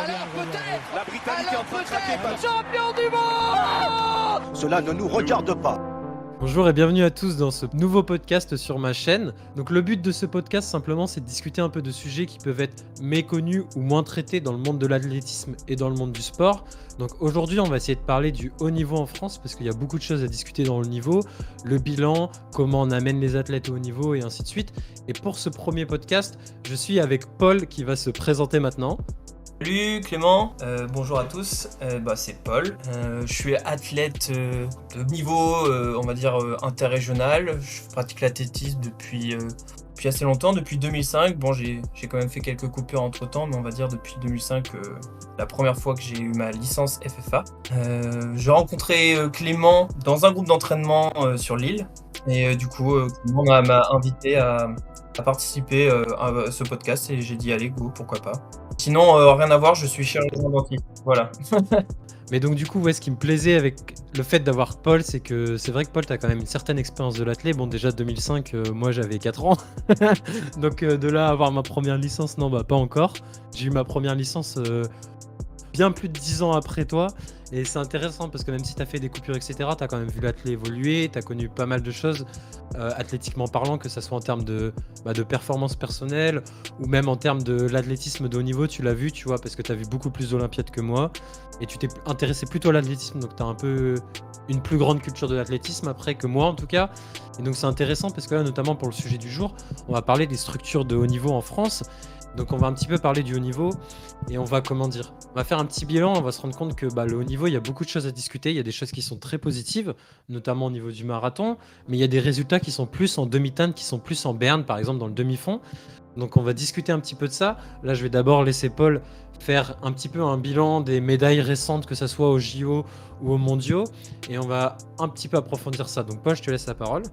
Alors peut-être. La Britannique est en train de craquer. Champion du monde. Cela ne nous regarde pas. Bonjour et bienvenue à tous dans ce nouveau podcast sur ma chaîne. Donc le but de ce podcast simplement c'est de discuter un peu de sujets qui peuvent être méconnus ou moins traités dans le monde de l'athlétisme et dans le monde du sport. Donc aujourd'hui on va essayer de parler du haut niveau en France parce qu'il y a beaucoup de choses à discuter dans le niveau, le bilan, comment on amène les athlètes au haut niveau et ainsi de suite. Et pour ce premier podcast, je suis avec Paul qui va se présenter maintenant. Salut Clément, bonjour à tous, c'est Paul, je suis athlète de niveau on va dire interrégional, je pratique l'athlétisme depuis assez longtemps, depuis 2005, bon j'ai quand même fait quelques coupures entre temps mais on va dire depuis 2005 la première fois que j'ai eu ma licence FFA. J'ai rencontré Clément dans un groupe d'entraînement sur l'île et du coup Clément m'a invité à participer à ce podcast et j'ai dit allez go, pourquoi pas. Sinon rien à voir, je suis chirurgien dentiste, voilà. Mais donc du coup, ce qui me plaisait avec le fait d'avoir Paul, c'est que c'est vrai que Paul, t'as quand même une certaine expérience de l'athlé. Bon, déjà 2005, moi j'avais 4 ans. Donc de là à avoir ma première licence, non, pas encore. J'ai eu ma première licence bien plus de 10 ans après toi. Et c'est intéressant parce que même si t'as fait des coupures, etc., t'as quand même vu l'athlé évoluer, t'as connu pas mal de choses, athlétiquement parlant, que ça soit en termes de performance personnelle ou même en termes de l'athlétisme de haut niveau, tu l'as vu, tu vois, parce que t'as vu beaucoup plus d'Olympiades que moi et tu t'es intéressé plutôt à l'athlétisme, donc t'as un peu une plus grande culture de l'athlétisme après que moi en tout cas. Et donc c'est intéressant parce que là, notamment pour le sujet du jour, on va parler des structures de haut niveau en France. Donc on va un petit peu parler du haut niveau et on va on va faire un petit bilan, on va se rendre compte que le haut niveau, il y a beaucoup de choses à discuter, il y a des choses qui sont très positives, notamment au niveau du marathon, mais il y a des résultats qui sont plus en demi-teinte, qui sont plus en berne, par exemple dans le demi-fond. Donc on va discuter un petit peu de ça. Là je vais d'abord laisser Paul faire un petit peu un bilan des médailles récentes, que ce soit aux JO ou aux mondiaux, et on va un petit peu approfondir ça. Donc Paul, je te laisse la parole.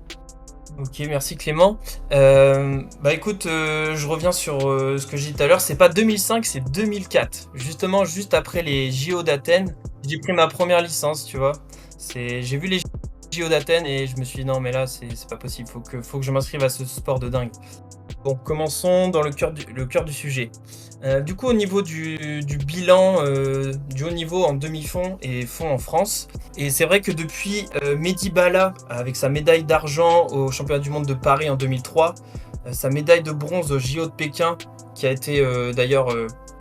Ok, merci Clément. Écoute, je reviens sur ce que j'ai dit tout à l'heure. C'est pas 2005, c'est 2004. Justement, juste après les JO d'Athènes, j'ai pris ma première licence, tu vois. J'ai vu les JO d'Athènes et je me suis dit non, mais là, c'est pas possible. Faut que je m'inscrive à ce sport de dingue. Bon, commençons dans le cœur du sujet. Du coup, au niveau du bilan du haut niveau en demi-fond et fond en France, et c'est vrai que depuis Mehdi Bala, avec sa médaille d'argent au championnat du monde de Paris en 2003, sa médaille de bronze au JO de Pékin, qui a été d'ailleurs,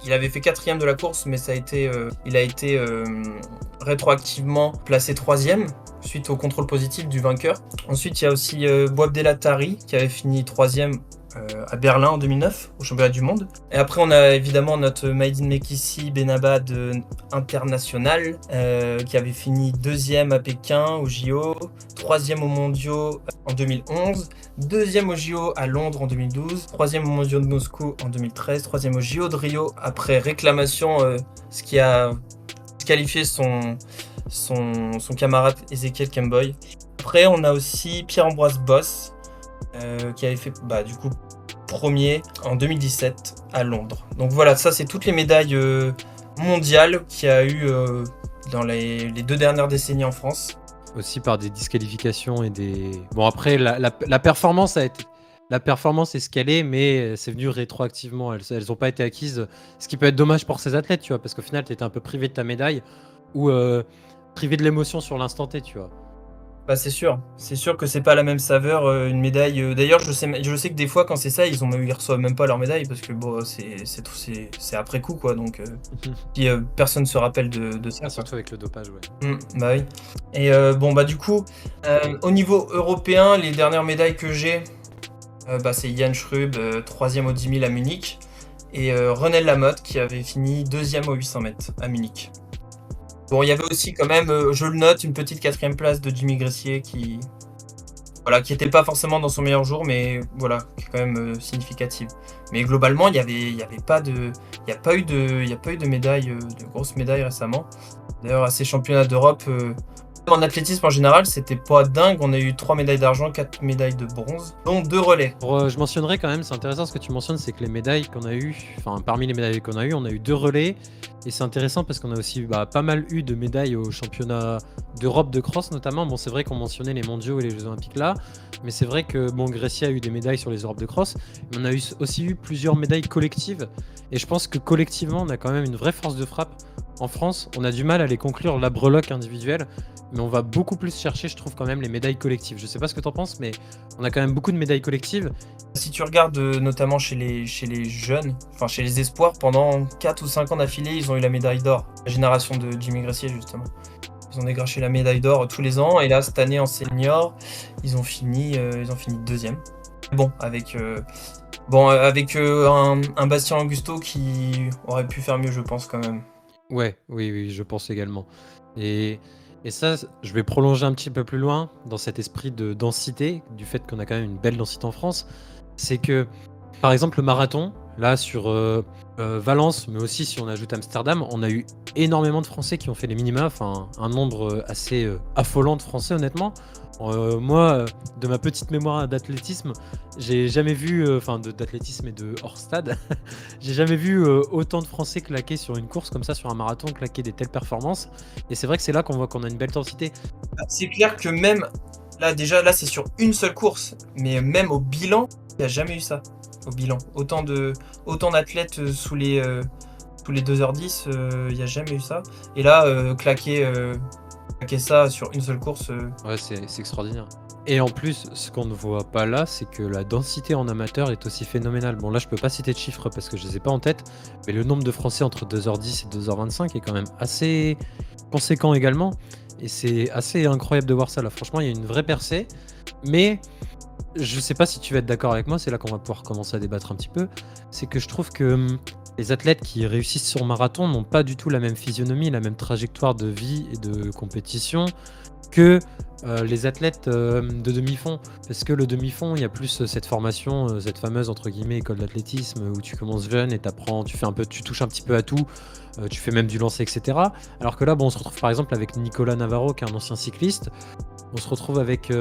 il avait fait 4e de la course, mais il a été rétroactivement placé 3e suite au contrôle positif du vainqueur. Ensuite, il y a aussi Boabdel Tari qui avait fini 3e à Berlin en 2009 au championnat du monde. Et après on a évidemment notre Maïdine Mekissi Benabad international qui avait fini 2e à Pékin au JO, 3e aux mondiaux en 2011, 2e au JO à Londres en 2012, 3e aux mondiaux de Moscou en 2013, 3e au JO de Rio après réclamation, ce qui a disqualifié son camarade Ezekiel Kemboy. Après on a aussi Pierre-Ambroise Boss qui avait fait du coup premier en 2017 à Londres. Donc voilà, ça c'est toutes les médailles mondiales qu'il y a eu dans les 2 dernières décennies en France. Aussi par des disqualifications et des... Bon après, la performance est ce qu'elle est, mais c'est venu rétroactivement. Elles n'ont pas été acquises, ce qui peut être dommage pour ces athlètes, tu vois, parce qu'au final, tu étais un peu privé de ta médaille ou privé de l'émotion sur l'instant T, tu vois. C'est sûr que c'est pas la même saveur une médaille. D'ailleurs, je sais que des fois quand c'est ça, ils reçoivent même pas leur médaille parce que bon, c'est après coup quoi. Donc puis personne se rappelle de ça. Surtout avec le dopage, ouais. Oui. Et du coup, au niveau européen, les dernières médailles que j'ai, c'est Yann Schrub, 3e au 10 000 à Munich, et Renel Lamotte qui avait fini 2e au 800 mètres à Munich. Bon, il y avait aussi quand même, je le note, une petite 4e place de Jimmy Gressier qui était pas forcément dans son meilleur jour, mais voilà, qui est quand même significative. Mais globalement, il y a pas eu de médailles, de grosses médailles récemment. D'ailleurs, à ces championnats d'Europe, en athlétisme en général, c'était pas dingue. On a eu 3 médailles d'argent, 4 médailles de bronze, dont 2 relais. Je mentionnerai quand même, c'est intéressant ce que tu mentionnes, c'est que les médailles qu'on a eues, parmi les médailles qu'on a eues, on a eu 2 relais. Et c'est intéressant parce qu'on a aussi pas mal eu de médailles au championnat d'Europe de cross notamment. Bon, c'est vrai qu'on mentionnait les mondiaux et les Jeux Olympiques là. là. Mais c'est vrai que bon, Grécia a eu des médailles sur les Europes de cross, mais on a aussi eu plusieurs médailles collectives. Et je pense que collectivement, on a quand même une vraie force de frappe. En France, on a du mal à les conclure la breloque individuelle, mais on va beaucoup plus chercher, je trouve, quand même les médailles collectives. Je sais pas ce que t'en penses, mais on a quand même beaucoup de médailles collectives. Si tu regardes notamment chez les jeunes, enfin chez les espoirs, pendant 4 ou 5 ans d'affilée, ils ont eu la médaille d'or. La génération de Jimmy Gressier, justement. Ils ont décroché la médaille d'or tous les ans. Et là, cette année, en senior, ils ont fini deuxième. Bon, avec un Bastien Augusto qui aurait pu faire mieux, je pense, quand même. Ouais, oui, je pense également. Et, et ça, je vais prolonger un petit peu plus loin dans cet esprit de densité, du fait qu'on a quand même une belle densité en France. C'est que, par exemple, le marathon, là sur Valence, mais aussi si on ajoute Amsterdam, on a eu énormément de Français qui ont fait les minima, enfin un nombre assez affolant de Français, honnêtement. Moi, de ma petite mémoire d'athlétisme, j'ai jamais vu, d'athlétisme et de hors stade, j'ai jamais vu autant de Français claquer sur une course comme ça, sur un marathon, claquer des telles performances. Et c'est vrai que c'est là qu'on voit qu'on a une belle densité. C'est clair que même, là c'est sur une seule course, mais même au bilan, il n'y a jamais eu ça. Au bilan. Autant d'athlètes sous les 2h10, il n'y a jamais eu ça. Et là, claquer ça sur une seule course. Ouais, c'est extraordinaire. Et en plus, ce qu'on ne voit pas là, c'est que la densité en amateur est aussi phénoménale. Bon, là, je peux pas citer de chiffres parce que je les ai pas en tête, mais le nombre de Français entre 2h10 et 2h25 est quand même assez conséquent également. Et c'est assez incroyable de voir ça là. Franchement, il y a une vraie percée. Mais je sais pas si tu vas être d'accord avec moi, c'est là qu'on va pouvoir commencer à débattre un petit peu. C'est que je trouve que les athlètes qui réussissent sur marathon n'ont pas du tout la même physionomie, la même trajectoire de vie et de compétition que les athlètes de demi-fond. Parce que le demi-fond, il y a plus cette formation, cette fameuse entre guillemets école d'athlétisme où tu commences jeune et tu touches un petit peu à tout, tu fais même du lancer, etc. Alors que là, bon, on se retrouve par exemple avec Nicolas Navarro, qui est un ancien cycliste. On se retrouve avec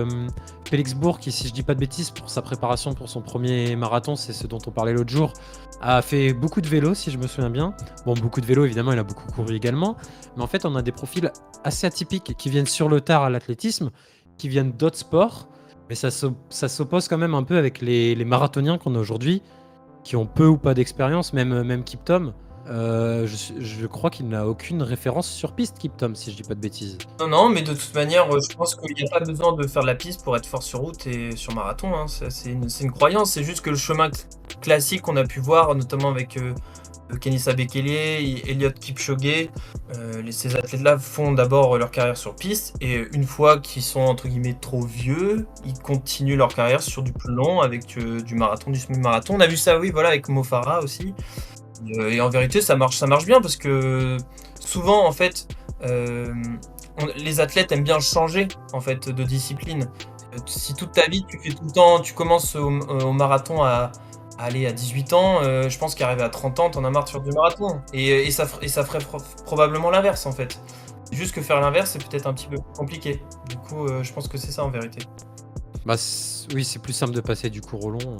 Félix Bourg, qui, si je dis pas de bêtises, pour sa préparation pour son premier marathon, c'est ce dont on parlait l'autre jour, a fait beaucoup de vélo, si je me souviens bien. Bon, beaucoup de vélo, évidemment, il a beaucoup couru également. Mais en fait, on a des profils assez atypiques qui viennent sur le tard à l'athlétisme, qui viennent d'autres sports. Mais ça s'oppose quand même un peu avec les marathoniens qu'on a aujourd'hui, qui ont peu ou pas d'expérience, même Kiptom. Je crois qu'il n'a aucune référence sur piste, Kiptom, si je dis pas de bêtises. Non, mais de toute manière, je pense qu'il n'y a pas besoin de faire de la piste pour être fort sur route et sur marathon. Hein. C'est une croyance. C'est juste que le chemin classique qu'on a pu voir, notamment avec Kenenisa Bekele, Eliud Kipchoge, ces athlètes-là font d'abord leur carrière sur piste et une fois qu'ils sont entre guillemets trop vieux, ils continuent leur carrière sur du plus long avec du marathon, du semi-marathon. On a vu ça, oui, voilà, avec Mo Farah aussi. Et en vérité, ça marche bien parce que souvent, en fait, les athlètes aiment bien changer en fait de discipline. Si toute ta vie, tu fais tout le temps, tu commences au marathon à 18 ans, je pense qu'arrivé à 30 ans, t'en as marre de faire du marathon. Et ça ferait probablement l'inverse en fait. Juste que faire l'inverse, c'est peut-être un petit peu compliqué. Du coup, je pense que c'est ça en vérité. Bah oui, c'est plus simple de passer du court au long.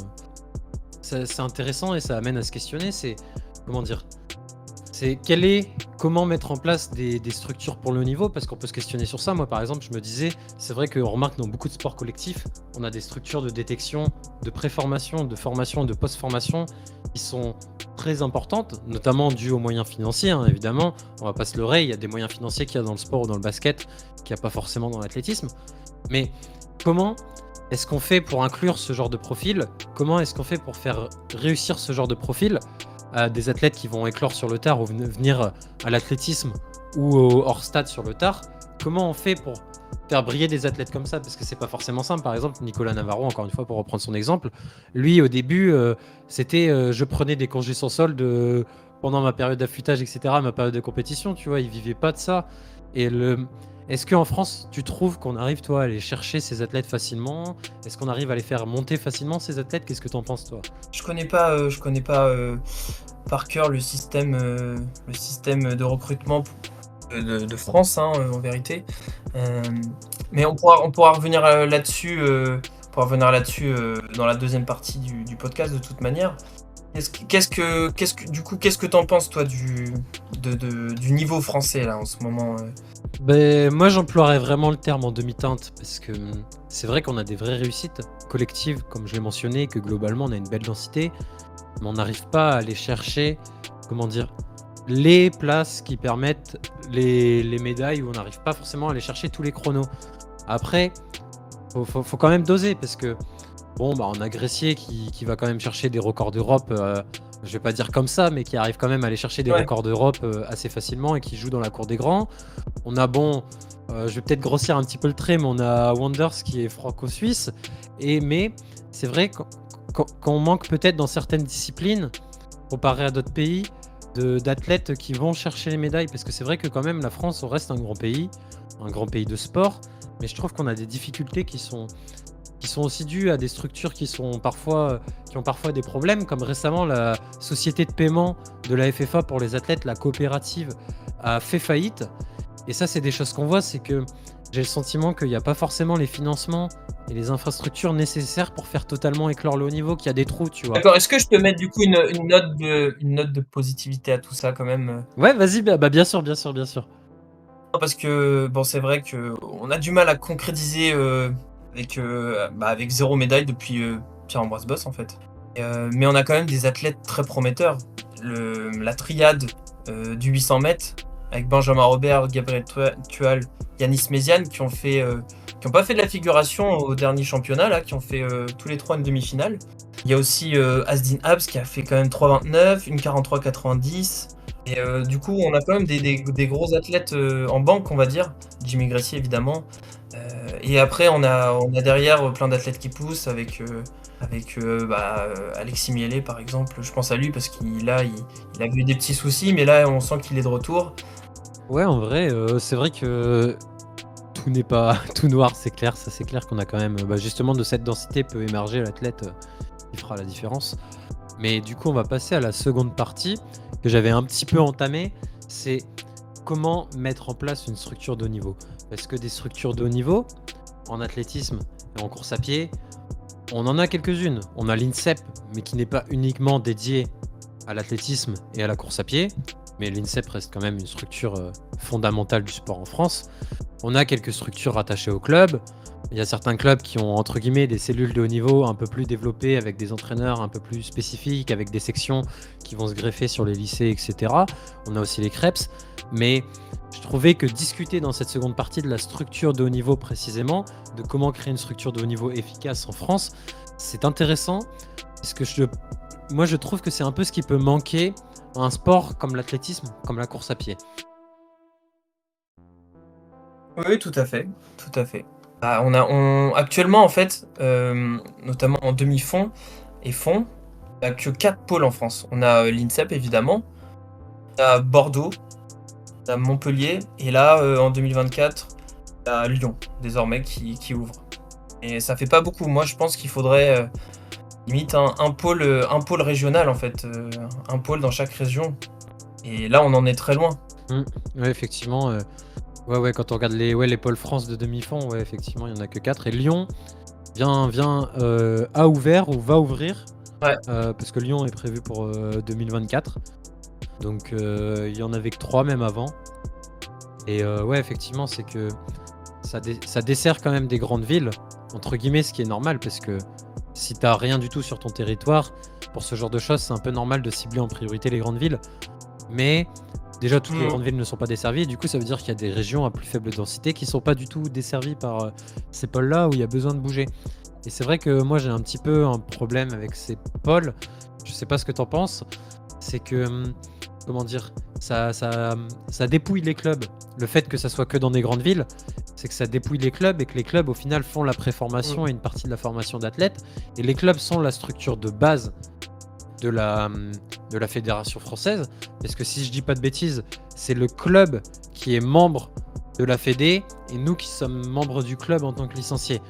C'est intéressant et ça amène à se questionner. C'est comment dire comment mettre en place des structures pour le haut niveau, parce qu'on peut se questionner sur ça. Moi par exemple, je me disais, c'est vrai qu'on remarque dans beaucoup de sports collectifs, on a des structures de détection, de préformation, de formation, de post-formation qui sont très importantes, notamment dues aux moyens financiers, hein, évidemment. On va pas se leurrer, il y a des moyens financiers qu'il y a dans le sport ou dans le basket qu'il n'y a pas forcément dans l'athlétisme. Mais comment est-ce qu'on fait pour inclure ce genre de profil? Comment est-ce qu'on fait pour faire réussir ce genre de profil à des athlètes qui vont éclore sur le tard ou venir à l'athlétisme ou au hors-stade sur le tard? Comment on fait pour faire briller des athlètes comme ça? Parce que c'est pas forcément simple. Par exemple, Nicolas Navarro, encore une fois, pour reprendre son exemple, lui, au début, c'était je prenais des congés sans solde pendant ma période d'affûtage, etc., ma période de compétition, tu vois, il vivait pas de ça. Est-ce qu'en France, tu trouves qu'on arrive, toi, à aller chercher ces athlètes facilement? Est-ce qu'on arrive à les faire monter facilement, ces athlètes? Qu'est-ce que t'en penses, toi? Je connais pas par cœur le système de recrutement de France, hein, en vérité. Mais on pourra revenir là-dessus dans la deuxième partie du podcast de toute manière. Qu'est-ce que t'en penses, toi, du niveau français, là, en ce moment Ben, moi, j'emploierais vraiment le terme en demi-teinte parce que c'est vrai qu'on a des vraies réussites collectives, comme je l'ai mentionné, que globalement, on a une belle densité, mais on n'arrive pas à aller chercher, comment dire, les places qui permettent les médailles, où on n'arrive pas forcément à aller chercher tous les chronos. Après, faut quand même doser parce que, bon, bah, on a Gressier qui va quand même chercher des records d'Europe, je vais pas dire comme ça, mais qui arrive quand même à aller chercher des Ouais. records d'Europe assez facilement et qui joue dans la cour des grands. On a bon, je vais peut-être grossir un petit peu le trait, mais on a Wonders qui est franco-suisse. Mais c'est vrai qu'on manque peut-être dans certaines disciplines, comparé à d'autres pays, d'athlètes qui vont chercher les médailles. Parce que c'est vrai que quand même la France, on reste un grand pays de sport. Mais je trouve qu'on a des difficultés qui sont aussi dues à des structures qui ont parfois des problèmes, comme récemment la société de paiement de la FFA pour les athlètes, la coopérative, a fait faillite. Et ça, c'est des choses qu'on voit, c'est que j'ai le sentiment qu'il n'y a pas forcément les financements et les infrastructures nécessaires pour faire totalement éclore le haut niveau, qu'il y a des trous, tu vois. D'accord, est-ce que je peux mettre, du coup, une note de positivité à tout ça, quand même Ouais, vas-y, bah bien sûr, bien sûr, bien sûr. Parce que, bon, c'est vrai qu'on a du mal à concrétiser avec 0 médaille depuis Pierre-Ambroise Boss, en fait. Mais on a quand même des athlètes très prometteurs. La triade du 800 mètres, avec Benjamin Robert, Gabriel Tual, Yanis Méziane, qui ont pas fait de la figuration au dernier championnat, là, qui ont fait tous les 3 une demi-finale. Il y a aussi Asdin Habs qui a fait quand même 3,29, une 43,90. Et du coup, on a quand même des gros athlètes en banque, on va dire. Jimmy Gressier, évidemment. Et après, on a derrière plein d'athlètes qui poussent avec Alexis Mielet, par exemple. Je pense à lui parce qu'il a eu des petits soucis, mais là, on sent qu'il est de retour. Ouais, en vrai, c'est vrai que tout n'est pas tout noir, c'est clair. Ça, c'est clair qu'on a quand même, justement, de cette densité peut émerger l'athlète qui fera la différence. Mais du coup, on va passer à la seconde partie que j'avais un petit peu entamée. C'est comment mettre en place une structure de haut niveau. Parce que des structures de haut niveau, en athlétisme et en course à pied, on en a quelques-unes. On a l'INSEP, mais qui n'est pas uniquement dédié à l'athlétisme et à la course à pied. Mais l'INSEP reste quand même une structure fondamentale du sport en France. On a quelques structures rattachées au club. Il y a certains clubs qui ont, entre guillemets, des cellules de haut niveau un peu plus développées, avec des entraîneurs un peu plus spécifiques, avec des sections qui vont se greffer sur les lycées, etc. On a aussi les CREPS. Mais je trouvais que discuter dans cette seconde partie de la structure de haut niveau précisément, de comment créer une structure de haut niveau efficace en France, c'est intéressant. Parce que moi, je trouve que c'est un peu ce qui peut manquer dans un sport comme l'athlétisme, comme la course à pied. Oui, tout à fait, tout à fait. Actuellement, en fait, notamment en demi-fond et fond, on n'a que 4 pôles en France. On a l'INSEP, évidemment, on a Bordeaux, on a Montpellier, et là, en 2024, on a Lyon, désormais, qui ouvre. Et ça fait pas beaucoup. Moi, je pense qu'il faudrait limite un pôle régional, en fait, un pôle dans chaque région. Et là, on en est très loin. Ouais, effectivement. Ouais, quand on regarde les pôles France de demi-fond, ouais, effectivement, il n'y en a que 4. Et Lyon a ouvert ou va ouvrir. Ouais. Parce que Lyon est prévu pour 2024. Donc, il y en avait que 3 même avant. Et ouais, effectivement, c'est que ça dessert quand même des grandes villes, entre guillemets, ce qui est normal, parce que si t'as rien du tout sur ton territoire, pour ce genre de choses, c'est un peu normal de cibler en priorité les grandes villes. Mais déjà, toutes les grandes villes ne sont pas desservies, et du coup, ça veut dire qu'il y a des régions à plus faible densité qui ne sont pas du tout desservies par ces pôles-là où il y a besoin de bouger. Et c'est vrai que moi, j'ai un petit peu un problème avec ces pôles. Je sais pas ce que t'en penses. C'est que, comment dire, ça dépouille les clubs. Le fait que ça soit que dans des grandes villes, c'est que ça dépouille les clubs et que les clubs, au final, font la préformation et une partie de la formation d'athlètes. Et les clubs sont la structure de base de la fédération française, parce que si je dis pas de bêtises, c'est le club qui est membre de la fédé et nous qui sommes membres du club en tant que licenciés.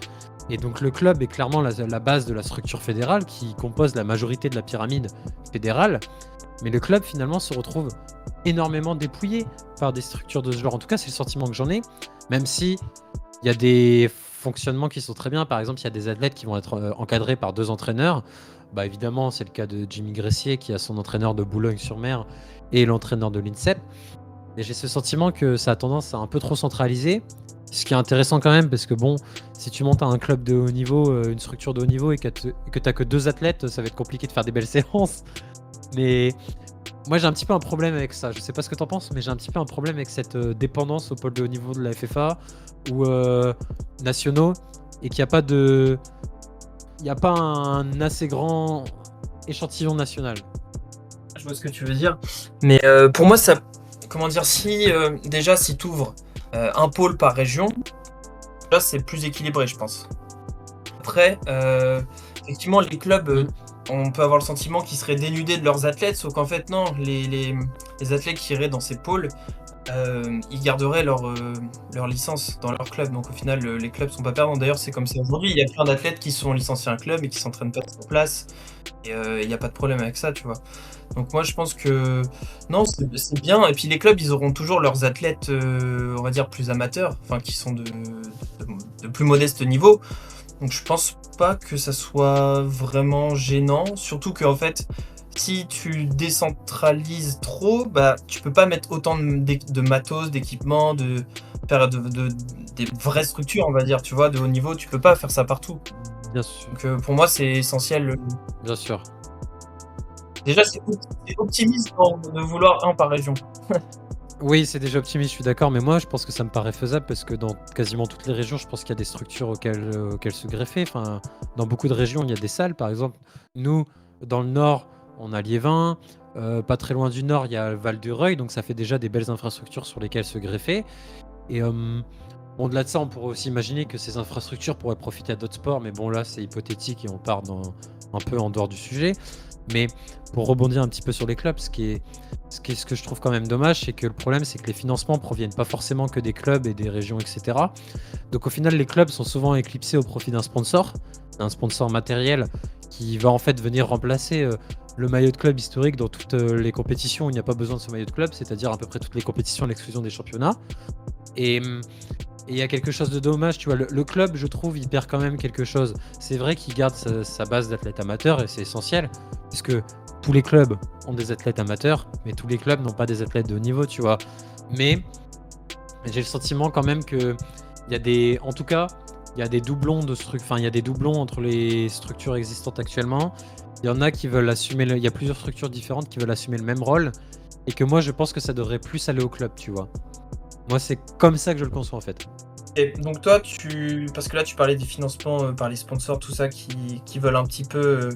Et donc le club est clairement la base de la structure fédérale qui compose la majorité de la pyramide fédérale, mais le club finalement se retrouve énormément dépouillé par des structures de ce genre. En tout cas, c'est le sentiment que j'en ai, même si il y a des fonctionnements qui sont très bien. Par exemple, il y a des athlètes qui vont être encadrés par 2 entraîneurs. Bah évidemment, c'est le cas de Jimmy Gressier qui a son entraîneur de Boulogne-sur-Mer et l'entraîneur de l'INSEP. Et j'ai ce sentiment que ça a tendance à un peu trop centraliser. Ce qui est intéressant quand même, parce que bon, si tu montes à un club de haut niveau, une structure de haut niveau, et que t'as que 2 athlètes, ça va être compliqué de faire des belles séances. Mais moi j'ai un petit peu un problème avec ça. Je sais pas ce que t'en penses, mais j'ai un petit peu un problème avec cette dépendance au pôle de haut niveau de la FFA ou nationaux, et qu'il n'y a pas de. Il n'y a pas un assez grand échantillon national. Je vois ce que tu veux dire. Mais pour moi, ça. Comment dire, si déjà, si tu ouvres un pôle par région, là, c'est plus équilibré, je pense. Après, effectivement, les clubs, on peut avoir le sentiment qu'ils seraient dénudés de leurs athlètes, sauf qu'en fait, non, les athlètes qui iraient dans ces pôles, ils garderaient leur licence dans leur club. Donc au final, les clubs sont pas perdants. D'ailleurs, c'est comme ça aujourd'hui. Il y a plein d'athlètes qui sont licenciés à un club et qui s'entraînent pas sur place. Et il n'y a pas de problème avec ça, tu vois. Donc moi, je pense que non, c'est bien. Et puis les clubs, ils auront toujours leurs athlètes, on va dire, plus amateurs, enfin qui sont de plus modeste niveau. Donc je pense pas que ça soit vraiment gênant. Surtout qu'en fait, si tu décentralises trop, bah tu peux pas mettre autant de matos, d'équipements, de faire des vraies structures, on va dire, tu vois, de haut niveau. Tu peux pas faire ça partout. Bien sûr. Donc pour moi, c'est essentiel. Bien sûr. Déjà, c'est optimiste de vouloir un par région. Oui, c'est déjà optimiste, je suis d'accord, mais moi je pense que ça me paraît faisable parce que dans quasiment toutes les régions, je pense qu'il y a des structures auxquelles se greffer. Enfin, dans beaucoup de régions, il y a des salles, par exemple. Nous, dans le nord, on a Liévin. Pas très loin du nord, il y a Val-du-Reuil, donc ça fait déjà des belles infrastructures sur lesquelles se greffer. Et au-delà de ça, on pourrait aussi imaginer que ces infrastructures pourraient profiter à d'autres sports, mais bon, là, c'est hypothétique et on part un peu en dehors du sujet. Mais pour rebondir un petit peu sur les clubs, ce que je trouve quand même dommage, c'est que le problème, c'est que les financements proviennent pas forcément que des clubs et des régions, etc. Donc au final, les clubs sont souvent éclipsés au profit d'un sponsor matériel qui va en fait venir remplacer le maillot de club historique dans toutes les compétitions où il n'y a pas besoin de ce maillot de club, c'est-à-dire à peu près toutes les compétitions à l'exclusion des championnats. Et il y a quelque chose de dommage, tu vois, le club, je trouve, il perd quand même quelque chose. C'est vrai qu'il garde sa base d'athlètes amateurs et c'est essentiel, puisque tous les clubs ont des athlètes amateurs, mais tous les clubs n'ont pas des athlètes de haut niveau, tu vois. Mais j'ai le sentiment quand même que il y a des, en tout cas, il y a des doublons il y a des doublons entre les structures existantes actuellement. Il y en a qui veulent assumer, il y a plusieurs structures différentes qui veulent assumer le même rôle, et que moi, je pense que ça devrait plus aller au club, tu vois. Moi, c'est comme ça que je le conçois en fait. Et donc toi, parce que là, tu parlais des financements par les sponsors, tout ça, qui veulent un petit peu,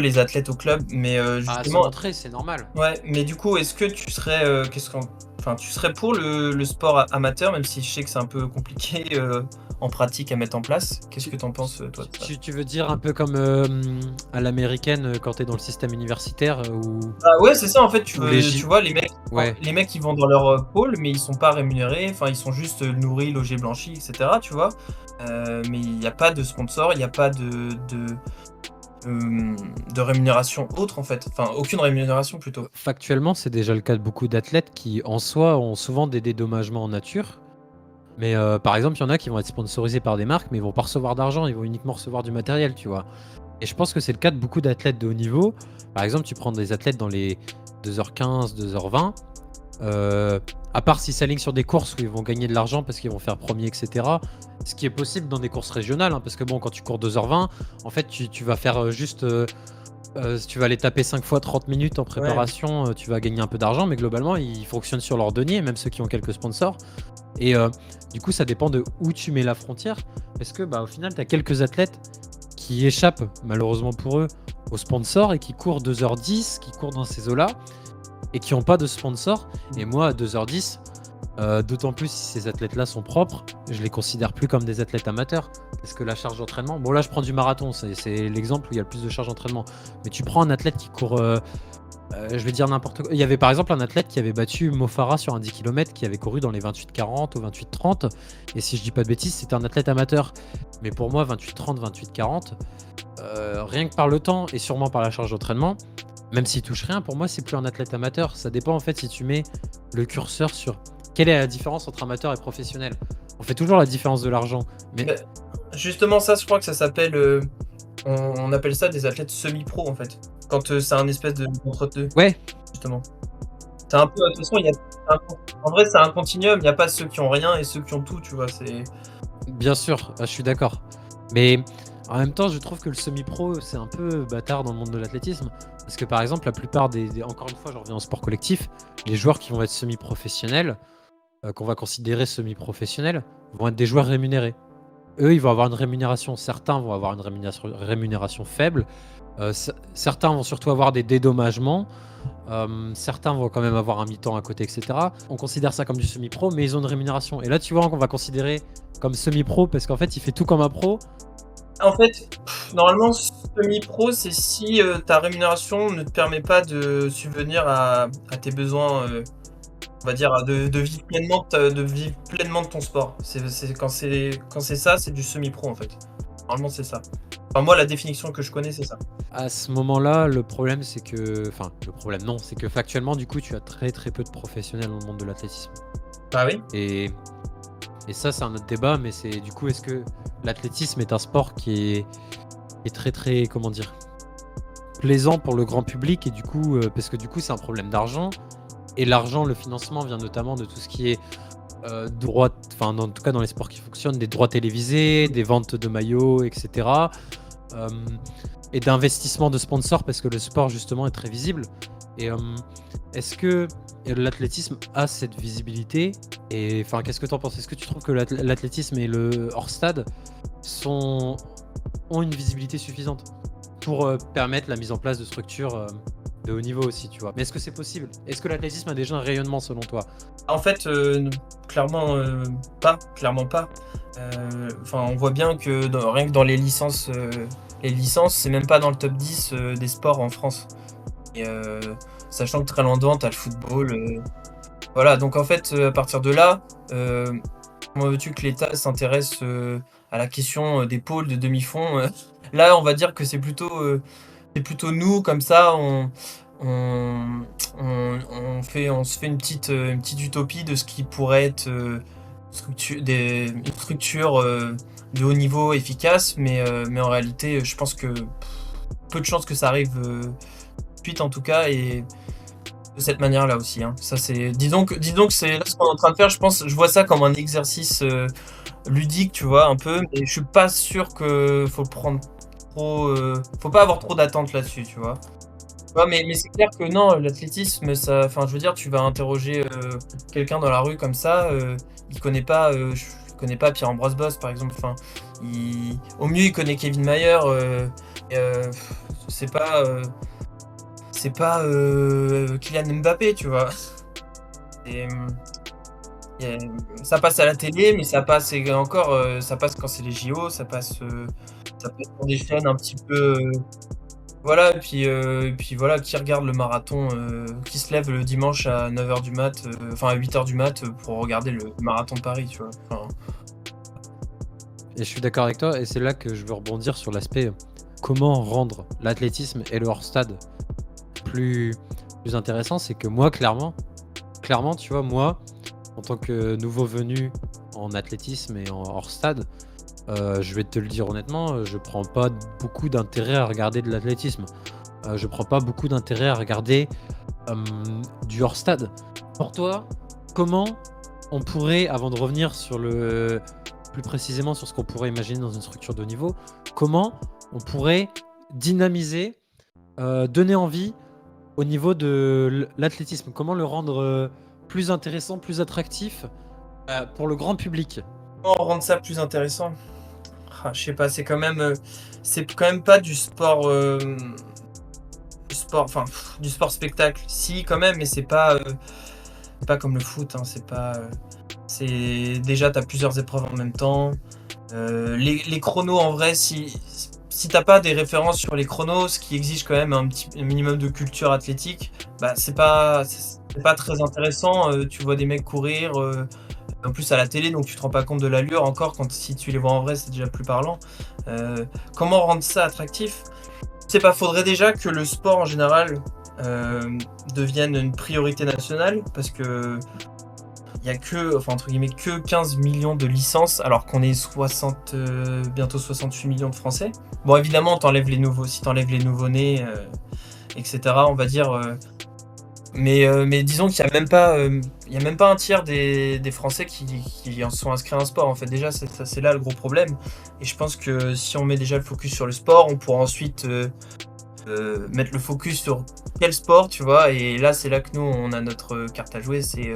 les athlètes au club, mais Ah, justement, sans entrée, c'est normal. ouais. Mais du coup, est-ce que tu serais, tu serais pour le sport amateur, même si je sais que c'est un peu compliqué en pratique à mettre en place. Qu'est-ce que t'en penses, toi, de ça? Tu veux dire un peu comme à l'américaine quand t'es dans le système universitaire où... Bah ouais, c'est ça en fait. Tu Ou les vois, les mecs, Ouais. ils vont dans leur pôle, mais ils sont pas rémunérés. Enfin, ils sont juste nourris, logés, blanchis, etc. Tu vois. Mais il n'y a pas de sponsor, il n'y a pas de rémunération autre en fait. Enfin, aucune rémunération plutôt. Factuellement, c'est déjà le cas de beaucoup d'athlètes qui, en soi, ont souvent des dédommagements en nature. Mais par exemple, il y en a qui vont être sponsorisés par des marques, mais ils vont pas recevoir d'argent, ils vont uniquement recevoir du matériel, tu vois. Et je pense que c'est le cas de beaucoup d'athlètes de haut niveau. Par exemple, tu prends des athlètes dans les 2h15, 2h20. À part s'ils s'alignent sur des courses où ils vont gagner de l'argent parce qu'ils vont faire premier, etc. Ce qui est possible dans des courses régionales, hein, parce que bon, quand tu cours 2h20, en fait, tu vas faire juste... tu vas aller taper 5 fois 30 minutes en préparation, tu vas gagner un peu d'argent, mais globalement, ils fonctionnent sur leur denier, même ceux qui ont quelques sponsors. Et du coup, ça dépend de où tu mets la frontière, parce que au final, tu as quelques athlètes qui échappent, malheureusement pour eux, aux sponsors et qui courent 2h10, qui courent dans ces eaux-là, et qui n'ont pas de sponsor. Et moi, à 2h10, d'autant plus si ces athlètes-là sont propres, je les considère plus comme des athlètes amateurs. Parce que la charge d'entraînement... Bon, là, je prends du marathon, c'est l'exemple où il y a le plus de charge d'entraînement. Mais tu prends un athlète qui court... je vais dire n'importe quoi. Il y avait par exemple un athlète qui avait battu Mo Farah sur un 10 km, qui avait couru dans les 28-40 ou 28-30. Et si je dis pas de bêtises, c'était un athlète amateur. Mais pour moi, 28-30, 28-40, rien que par le temps et sûrement par la charge d'entraînement, même s'il touche rien, pour moi, c'est plus un athlète amateur. Ça dépend en fait si tu mets le curseur sur quelle est la différence entre amateur et professionnel. On fait toujours la différence de l'argent. Mais Mais justement, ça, je crois que ça s'appelle. On appelle ça des athlètes semi-pro en fait. Quand c'est un espèce de entre-deux, ouais, justement. C'est un peu. De toute façon, en vrai, c'est un continuum. Il n'y a pas ceux qui ont rien et ceux qui ont tout, tu vois. C'est. bien sûr, je suis d'accord. Mais en même temps, je trouve que le semi-pro, c'est un peu bâtard dans le monde de l'athlétisme. Parce que par exemple, la plupart encore une fois, je reviens au sport collectif, les joueurs qui vont être semi-professionnels, qu'on va considérer semi-professionnels, vont être des joueurs rémunérés. Eux, ils vont avoir une rémunération. Certains vont avoir une rémunération faible. Certains vont surtout avoir des dédommagements. Certains vont quand même avoir un mi-temps à côté, etc. On considère ça comme du semi-pro, mais ils ont une rémunération. Et là, tu vois qu'on va considérer comme semi-pro parce qu'en fait, il fait tout comme un pro. En fait, normalement, semi-pro, c'est si ta rémunération ne te permet pas de subvenir à tes besoins, on va dire, de vivre pleinement de ton sport. Quand c'est ça, c'est du semi-pro en fait. Normalement, c'est ça. Enfin, moi, la définition que je connais, c'est ça. À ce moment-là, le problème, c'est que. Enfin, le problème, non, c'est que factuellement, du coup, tu as très très peu de professionnels dans le monde de l'athlétisme. Bah oui. Et ça, c'est un autre débat, mais c'est du coup, est-ce que l'athlétisme est un sport qui est très très, comment dire, plaisant pour le grand public et du coup, parce que du coup, c'est un problème d'argent. Et l'argent, le financement vient notamment de tout ce qui est droit, enfin, en tout cas dans les sports qui fonctionnent, des droits télévisés, des ventes de maillots, etc. Et d'investissement de sponsors parce que le sport, justement, est très visible. Et est-ce que l'athlétisme a cette visibilité? Et enfin, qu'est-ce que tu en penses? Est-ce que tu trouves que l'athlétisme et le hors-stade ont une visibilité suffisante pour permettre la mise en place de structures de haut niveau aussi, tu vois? Mais est-ce que c'est possible? Est-ce que l'athlétisme a déjà un rayonnement selon toi? En fait, clairement pas. Enfin, on voit bien que rien que dans les licences, c'est même pas dans le top 10 des sports en France. Et sachant que très loin devant, t'as le football. Voilà, donc en fait, à partir de là, comment veux-tu que l'État s'intéresse à la question des pôles, de demi-fond Là, on va dire que c'est plutôt nous, comme ça, on se fait une petite utopie de ce qui pourrait être une structure de haut niveau efficace, mais en réalité, je pense que peu de chances que ça arrive vite en tout cas, et de cette manière-là aussi. Hein. Ça, disons que c'est là ce qu'on est en train de faire. Je vois ça comme un exercice ludique, tu vois, un peu, mais je suis pas sûr que faut le prendre trop. Faut pas avoir trop d'attentes là-dessus, tu vois. Ouais, mais c'est clair que non, l'athlétisme, ça, enfin, je veux dire, tu vas interroger quelqu'un dans la rue comme ça, il connaît pas, Pierre-Ambroise Boss, par exemple. Enfin, au mieux, il connaît Kevin Mayer. C'est pas Kylian Mbappé, tu vois. Et, ça passe à la télé, mais ça passe ça passe quand c'est les JO, ça passe sur des chaînes un petit peu. Voilà, et puis voilà, qui regarde le marathon, qui se lève le dimanche à 9h du mat, enfin à 8h du mat pour regarder le marathon de Paris, tu vois. Enfin, Et je suis d'accord avec toi, et c'est là que je veux rebondir sur l'aspect comment rendre l'athlétisme et le hors-stade plus intéressant. C'est que moi, clairement, tu vois, moi, en tant que nouveau venu en athlétisme et en hors-stade, je vais te le dire honnêtement, je prends pas beaucoup d'intérêt à regarder de l'athlétisme. Je prends pas beaucoup d'intérêt à regarder du hors-stade. Pour toi, comment on pourrait, avant de revenir plus précisément sur ce qu'on pourrait imaginer dans une structure de haut niveau, comment on pourrait dynamiser, donner envie au niveau de l'athlétisme? Comment le rendre plus intéressant, plus attractif pour le grand public? comment rendre ça plus intéressant? Je sais pas, c'est quand même pas du sport, du sport spectacle. Si, quand même, mais c'est pas comme le foot. Hein, c'est déjà, t'as plusieurs épreuves en même temps. Les chronos, en vrai, si t'as pas des références sur les chronos, ce qui exige quand même un minimum de culture athlétique, bah c'est pas très intéressant. Tu vois des mecs courir. En plus à la télé, donc tu te rends pas compte de l'allure encore, si tu les vois en vrai, c'est déjà plus parlant. Comment rendre ça attractif? Je sais pas, faudrait déjà que le sport en général devienne une priorité nationale, parce que il y a que, enfin, entre guillemets, que 15 millions de licences, alors qu'on est bientôt 68 millions de Français. Bon, évidemment, si t'enlèves les nouveaux-nés, etc., on va dire. Mais disons qu'il n'y a même pas, il y a même pas un tiers des Français qui en sont inscrits à un sport. En fait, déjà, c'est là le gros problème. Et je pense que si on met déjà le focus sur le sport, on pourra ensuite mettre le focus sur quel sport, tu vois. Et là, c'est là que nous, on a notre carte à jouer. C'est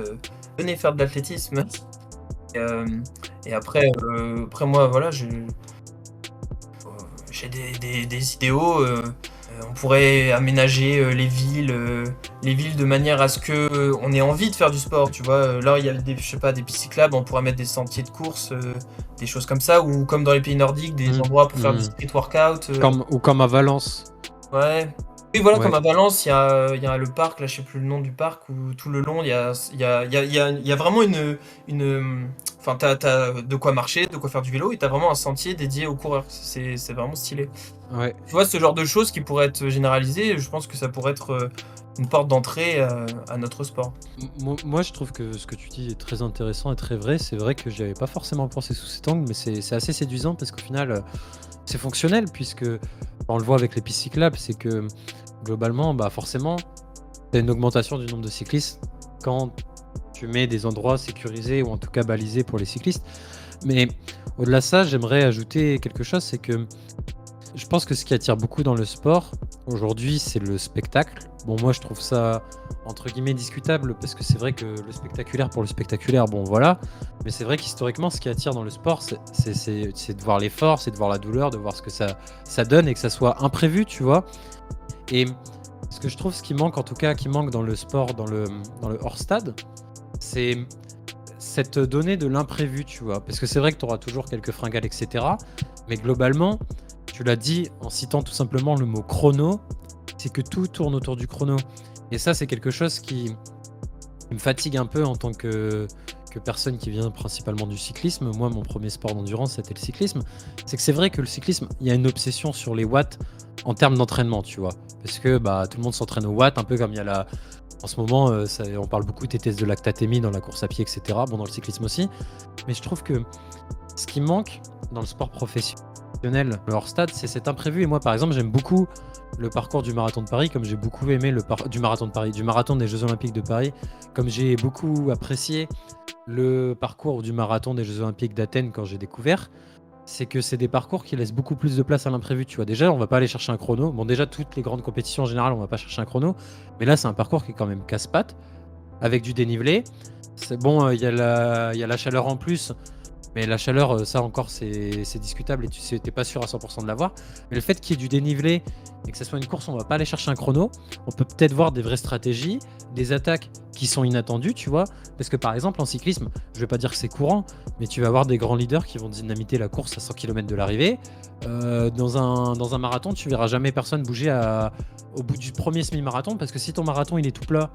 venez faire de l'athlétisme. Et après, moi, voilà, j'ai des idéaux. On pourrait aménager les villes de manière à ce que on ait envie de faire du sport, tu vois. Là, il y a des pistes cyclables, on pourrait mettre des sentiers de course, des choses comme ça, ou comme dans les pays nordiques, des endroits pour faire du street workout. Comme à Valence. Ouais. Oui, voilà, Ouais. comme à Valence, il y a le parc, là, je sais plus le nom du parc, où tout le long, il y a vraiment enfin, t'as de quoi marcher, de quoi faire du vélo, et t'as vraiment un sentier dédié aux coureurs. C'est vraiment stylé. Ouais. Tu vois, ce genre de choses qui pourraient être généralisées, je pense que ça pourrait être une porte d'entrée à notre sport. Moi, je trouve que ce que tu dis est très intéressant et très vrai. C'est vrai que j'y avais pas forcément pensé sous cet angle, mais c'est assez séduisant parce qu'au final, c'est fonctionnel puisque on le voit avec les pistes cyclables, c'est que globalement, bah forcément, t'as une augmentation du nombre de cyclistes quand tu mets des endroits sécurisés ou en tout cas balisés pour les cyclistes. Mais au-delà de ça, j'aimerais ajouter quelque chose, c'est que je pense que ce qui attire beaucoup dans le sport aujourd'hui, c'est le spectacle. Bon, moi, je trouve ça entre guillemets discutable parce que c'est vrai que le spectaculaire pour le spectaculaire, bon, voilà. Mais c'est vrai qu'historiquement, ce qui attire dans le sport, c'est de voir l'effort, c'est de voir la douleur, de voir ce que ça donne et que ça soit imprévu, tu vois. Et ce que je trouve, ce qui manque, en tout cas, qui manque dans le sport, dans le hors-stade, c'est cette donnée de l'imprévu, tu vois. Parce que c'est vrai que tu auras toujours quelques fringales, etc. Mais globalement, tu l'as dit en citant tout simplement le mot chrono, c'est que tout tourne autour du chrono. Et ça, c'est quelque chose qui me fatigue un peu en tant que personne qui vient principalement du cyclisme. Moi, mon premier sport d'endurance, c'était le cyclisme. C'est que c'est vrai que le cyclisme, il y a une obsession sur les watts en termes d'entraînement, tu vois. Parce que bah, tout le monde s'entraîne aux watts, un peu comme il y a en ce moment, on parle beaucoup des tests de lactatémie dans la course à pied, etc. Bon, dans le cyclisme aussi. Mais je trouve que ce qui manque dans le sport professionnel, le hors-stade, c'est cet imprévu. Et moi, par exemple, j'aime beaucoup le parcours du marathon de Paris, comme j'ai beaucoup aimé du marathon des Jeux Olympiques de Paris, comme j'ai beaucoup apprécié le parcours du marathon des Jeux Olympiques d'Athènes quand j'ai découvert. C'est que c'est des parcours qui laissent beaucoup plus de place à l'imprévu, tu vois. Déjà, on va pas aller chercher un chrono. Bon, déjà, toutes les grandes compétitions en général, on va pas chercher un chrono. Mais là, c'est un parcours qui est quand même casse-pattes, avec du dénivelé. C'est bon, il y a la chaleur en plus. Mais la chaleur, ça encore, c'est discutable et t'es pas sûr à 100% de l'avoir. Mais le fait qu'il y ait du dénivelé et que ça soit une course, on va pas aller chercher un chrono. On peut peut-être voir des vraies stratégies, des attaques qui sont inattendues, tu vois. Parce que par exemple, en cyclisme, je vais pas dire que c'est courant, mais tu vas avoir des grands leaders qui vont dynamiter la course à 100 km de l'arrivée. Dans un marathon, tu verras jamais personne bouger au bout du premier semi-marathon parce que si ton marathon il est tout plat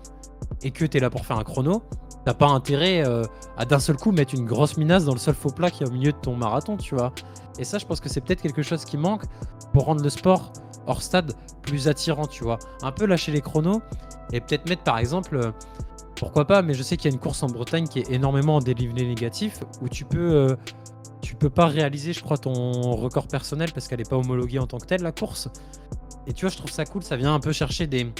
et que tu es là pour faire un chrono, t'as pas intérêt à d'un seul coup mettre une grosse minace dans le seul faux plat qui est au milieu de ton marathon, tu vois. Et ça, je pense que c'est peut-être quelque chose qui manque pour rendre le sport hors stade plus attirant, tu vois. Un peu lâcher les chronos et peut-être mettre par exemple, pourquoi pas, mais je sais qu'il y a une course en Bretagne qui est énormément en dénivelé négatif où tu peux pas réaliser, je crois, ton record personnel parce qu'elle est pas homologuée en tant que telle, la course. Et tu vois, je trouve ça cool, ça vient un peu chercher des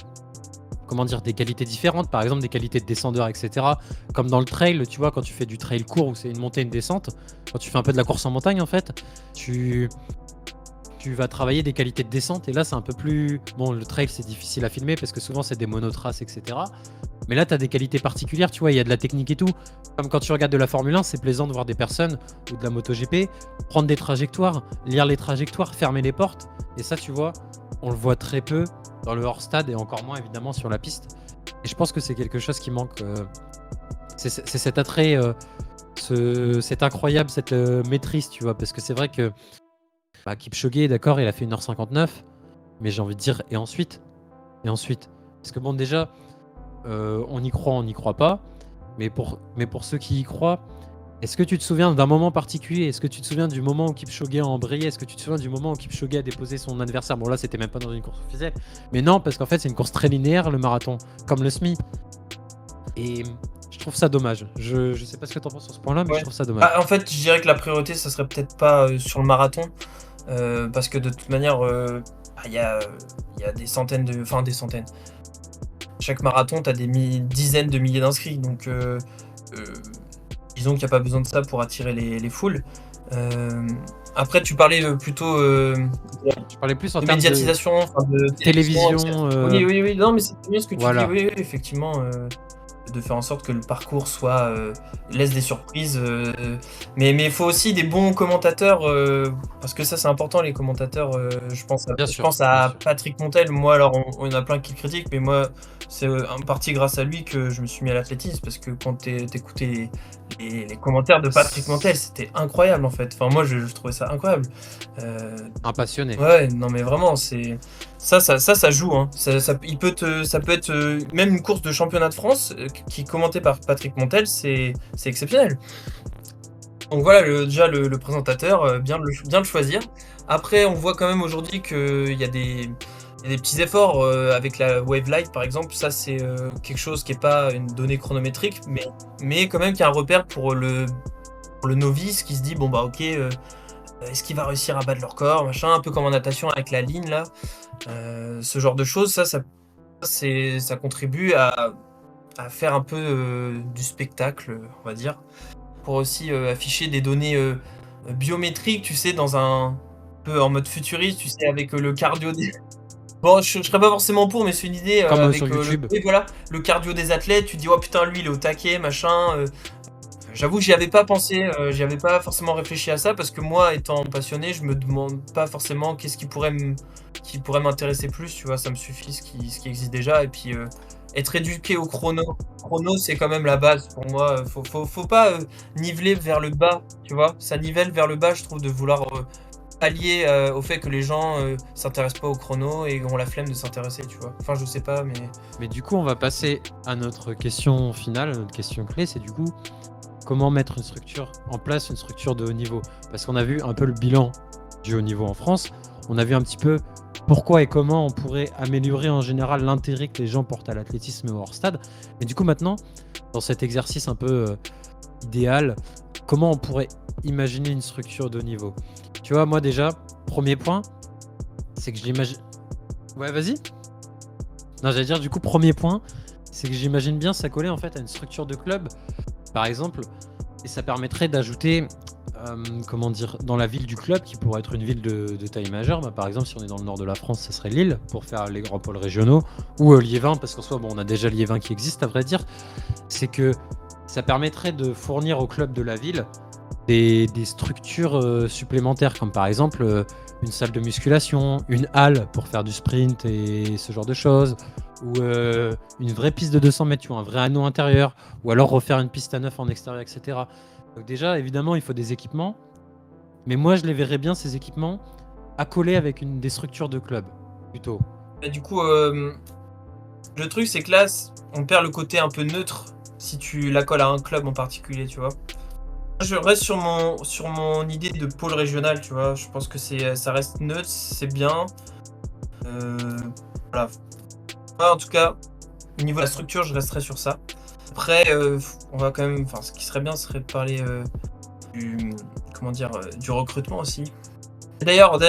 qualités différentes, par exemple des qualités de descendeur, etc. Comme dans le trail, tu vois, quand tu fais du trail court où c'est une montée, une descente, quand tu fais un peu de la course en montagne, en fait, tu vas travailler des qualités de descente. Et là, c'est un peu plus... Bon, le trail, c'est difficile à filmer parce que souvent, c'est des monotraces, etc. Mais là, tu as des qualités particulières, tu vois, il y a de la technique et tout. Comme quand tu regardes de la Formule 1, c'est plaisant de voir des personnes ou de la MotoGP prendre des trajectoires, lire les trajectoires, fermer les portes. Et ça, tu vois, on le voit très peu dans le hors-stade et encore moins évidemment sur la piste. Et je pense que c'est quelque chose qui manque. C'est cet attrait, cette incroyable, cette maîtrise, tu vois. Parce que c'est vrai que Kipchoge, d'accord, il a fait 1h59, mais j'ai envie de dire, et ensuite. Parce que bon, déjà, on y croit, on n'y croit pas. Mais pour ceux qui y croient, est-ce que tu te souviens d'un moment particulier? Est-ce que tu te souviens du moment où Kipchoge a embrayé? Est-ce que tu te souviens du moment où Kipchoge a déposé son adversaire? Bon, là, c'était même pas dans une course officielle. Mais non, parce qu'en fait, c'est une course très linéaire, le marathon, comme le semi. Et je trouve ça dommage. Je sais pas ce que tu en penses sur ce point-là, mais Ouais. je trouve ça dommage. En fait, je dirais que la priorité, ça serait peut-être pas sur le marathon, parce que de toute manière, il y a des centaines de. Enfin, des centaines. Chaque marathon, tu as des dizaines de milliers d'inscrits, donc disons qu'il n'y a pas besoin de ça pour attirer les foules. Après, tu parlais plutôt Je parlais plus en de termes de médiatisation, enfin, de télévision. Oui, oui, oui, non, mais c'est bien ce que tu Voilà. dis, oui, oui, effectivement, de faire en sorte que le parcours soit laisse des surprises, mais il faut aussi des bons commentateurs, parce que ça c'est important les commentateurs, je pense Bien je sûr, pense bien à sûr. Patrick Montel. Moi alors on a plein qui le critiquent, mais moi c'est en partie grâce à lui que je me suis mis à l'athlétisme, parce que quand t'écoutais les commentaires de Patrick Montel, c'était incroyable en fait. Enfin moi je trouvais ça incroyable. Un passionné. Ouais, non mais vraiment, c'est ça joue, hein. Ça peut être même une course de championnat de France qui est commentée par Patrick Montel, c'est exceptionnel. Donc voilà, déjà le présentateur, bien de le choisir. Après, on voit quand même aujourd'hui qu'il y a des petits efforts avec la Wave Light par exemple. Ça, c'est quelque chose qui n'est pas une donnée chronométrique, mais quand même qui est un repère pour le novice qui se dit bon bah ok. Est-ce qu'il va réussir à battre leur corps, machin, un peu comme en natation avec la ligne là, ce genre de choses, ça contribue à faire un peu du spectacle, on va dire, pour aussi afficher des données biométriques, tu sais, dans un peu en mode futuriste, tu sais, avec le cardio des. Bon, je serais pas forcément pour, mais c'est une idée Comme avec sur YouTube. oui, voilà, le cardio des athlètes. Tu te dis oh putain lui il est au taquet, machin. J'avoue, j'y avais pas pensé, j'y avais pas forcément réfléchi à ça parce que moi, étant passionné, je me demande pas forcément qu'est-ce qui pourrait m'intéresser plus, tu vois, ça me suffit ce qui existe déjà. Et puis, être éduqué au chrono. Chrono, c'est quand même la base pour moi. Faut pas niveler vers le bas, tu vois. Ça nivelle vers le bas, je trouve, de vouloir pallier au fait que les gens s'intéressent pas au chrono et ont la flemme de s'intéresser, tu vois. Enfin, je sais pas, mais. Mais du coup, on va passer à notre question finale, notre question clé, c'est du coup, comment mettre en place une structure de haut niveau? Parce qu'on a vu un peu le bilan du haut niveau en France, on a vu un petit peu pourquoi et comment on pourrait améliorer en général l'intérêt que les gens portent à l'athlétisme et au hors-stade. Mais du coup maintenant, dans cet exercice un peu idéal, comment on pourrait imaginer une structure de haut niveau? Tu vois, moi déjà, premier point, c'est que je l'imagine... Ouais, vas-y. Non, j'allais dire du coup, premier point, c'est que j'imagine bien ça coller en fait à une structure de club, par exemple, et ça permettrait d'ajouter, comment dire, dans la ville du club, qui pourrait être une ville de taille majeure, bah, par exemple, si on est dans le nord de la France, ça serait Lille, pour faire les grands pôles régionaux, ou Liévin, parce qu'en soi, bon, on a déjà Liévin qui existe, à vrai dire, c'est que ça permettrait de fournir au club de la ville des structures supplémentaires, comme par exemple une salle de musculation, une halle pour faire du sprint et ce genre de choses, ou une vraie piste de 200 mètres, tu vois, un vrai anneau intérieur, ou alors refaire une piste à neuf en extérieur, etc. Donc déjà, évidemment, il faut des équipements, mais moi, je les verrais bien, ces équipements, accolés avec des structures de club, plutôt. Et du coup, le truc, c'est que là, on perd le côté un peu neutre si tu la colles à un club en particulier, tu vois. Je reste sur mon idée de pôle régional, tu vois. Je pense que ça reste neutre, c'est bien. Voilà. Moi, en tout cas, au niveau de la structure, je resterai sur ça. Après, on va quand même. Enfin, ce qui serait bien, ce serait de parler du recrutement aussi. D'ailleurs,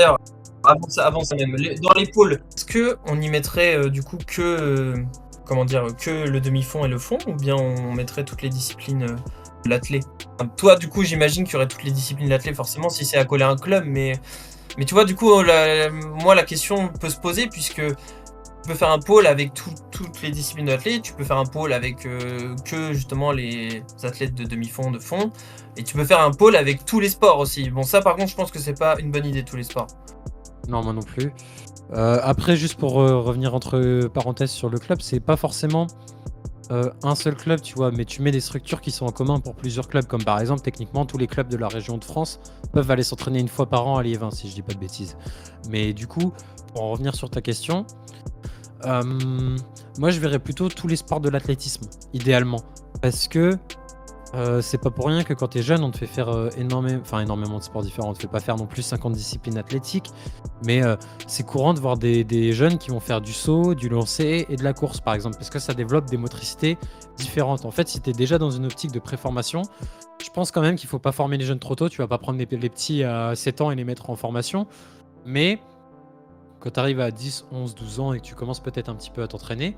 avant ça même, dans les pôles, est-ce que on y mettrait du coup que le demi-fond et le fond, ou bien on mettrait toutes les disciplines de l'athlé? Enfin, toi, du coup, j'imagine qu'il y aurait toutes les disciplines de l'athlé, forcément, si c'est accolé à un club, mais tu vois, du coup, moi, la question peut se poser, puisque tu peux faire un pôle avec toutes les disciplines de l'athlète, tu peux faire un pôle avec que justement les athlètes de demi-fond, de fond, et tu peux faire un pôle avec tous les sports aussi. Bon, ça par contre, je pense que c'est pas une bonne idée, tous les sports. Non, moi non plus. Après, juste pour revenir entre parenthèses sur le club, c'est pas forcément un seul club, tu vois, mais tu mets des structures qui sont en commun pour plusieurs clubs, comme par exemple, techniquement, tous les clubs de la région de France peuvent aller s'entraîner une fois par an à Liévin, si je dis pas de bêtises. Mais du coup, pour en revenir sur ta question, moi je verrais plutôt tous les sports de l'athlétisme, idéalement. Parce que C'est pas pour rien que quand t'es jeune, on te fait faire énormément de sports différents. On te fait pas faire non plus 50 disciplines athlétiques, mais c'est courant de voir des jeunes qui vont faire du saut, du lancer et de la course, par exemple, parce que ça développe des motricités différentes. En fait, si t'es déjà dans une optique de préformation, je pense quand même qu'il faut pas former les jeunes trop tôt. Tu vas pas prendre les petits à 7 ans et les mettre en formation, mais quand tu arrives à 10, 11, 12 ans et que tu commences peut-être un petit peu à t'entraîner,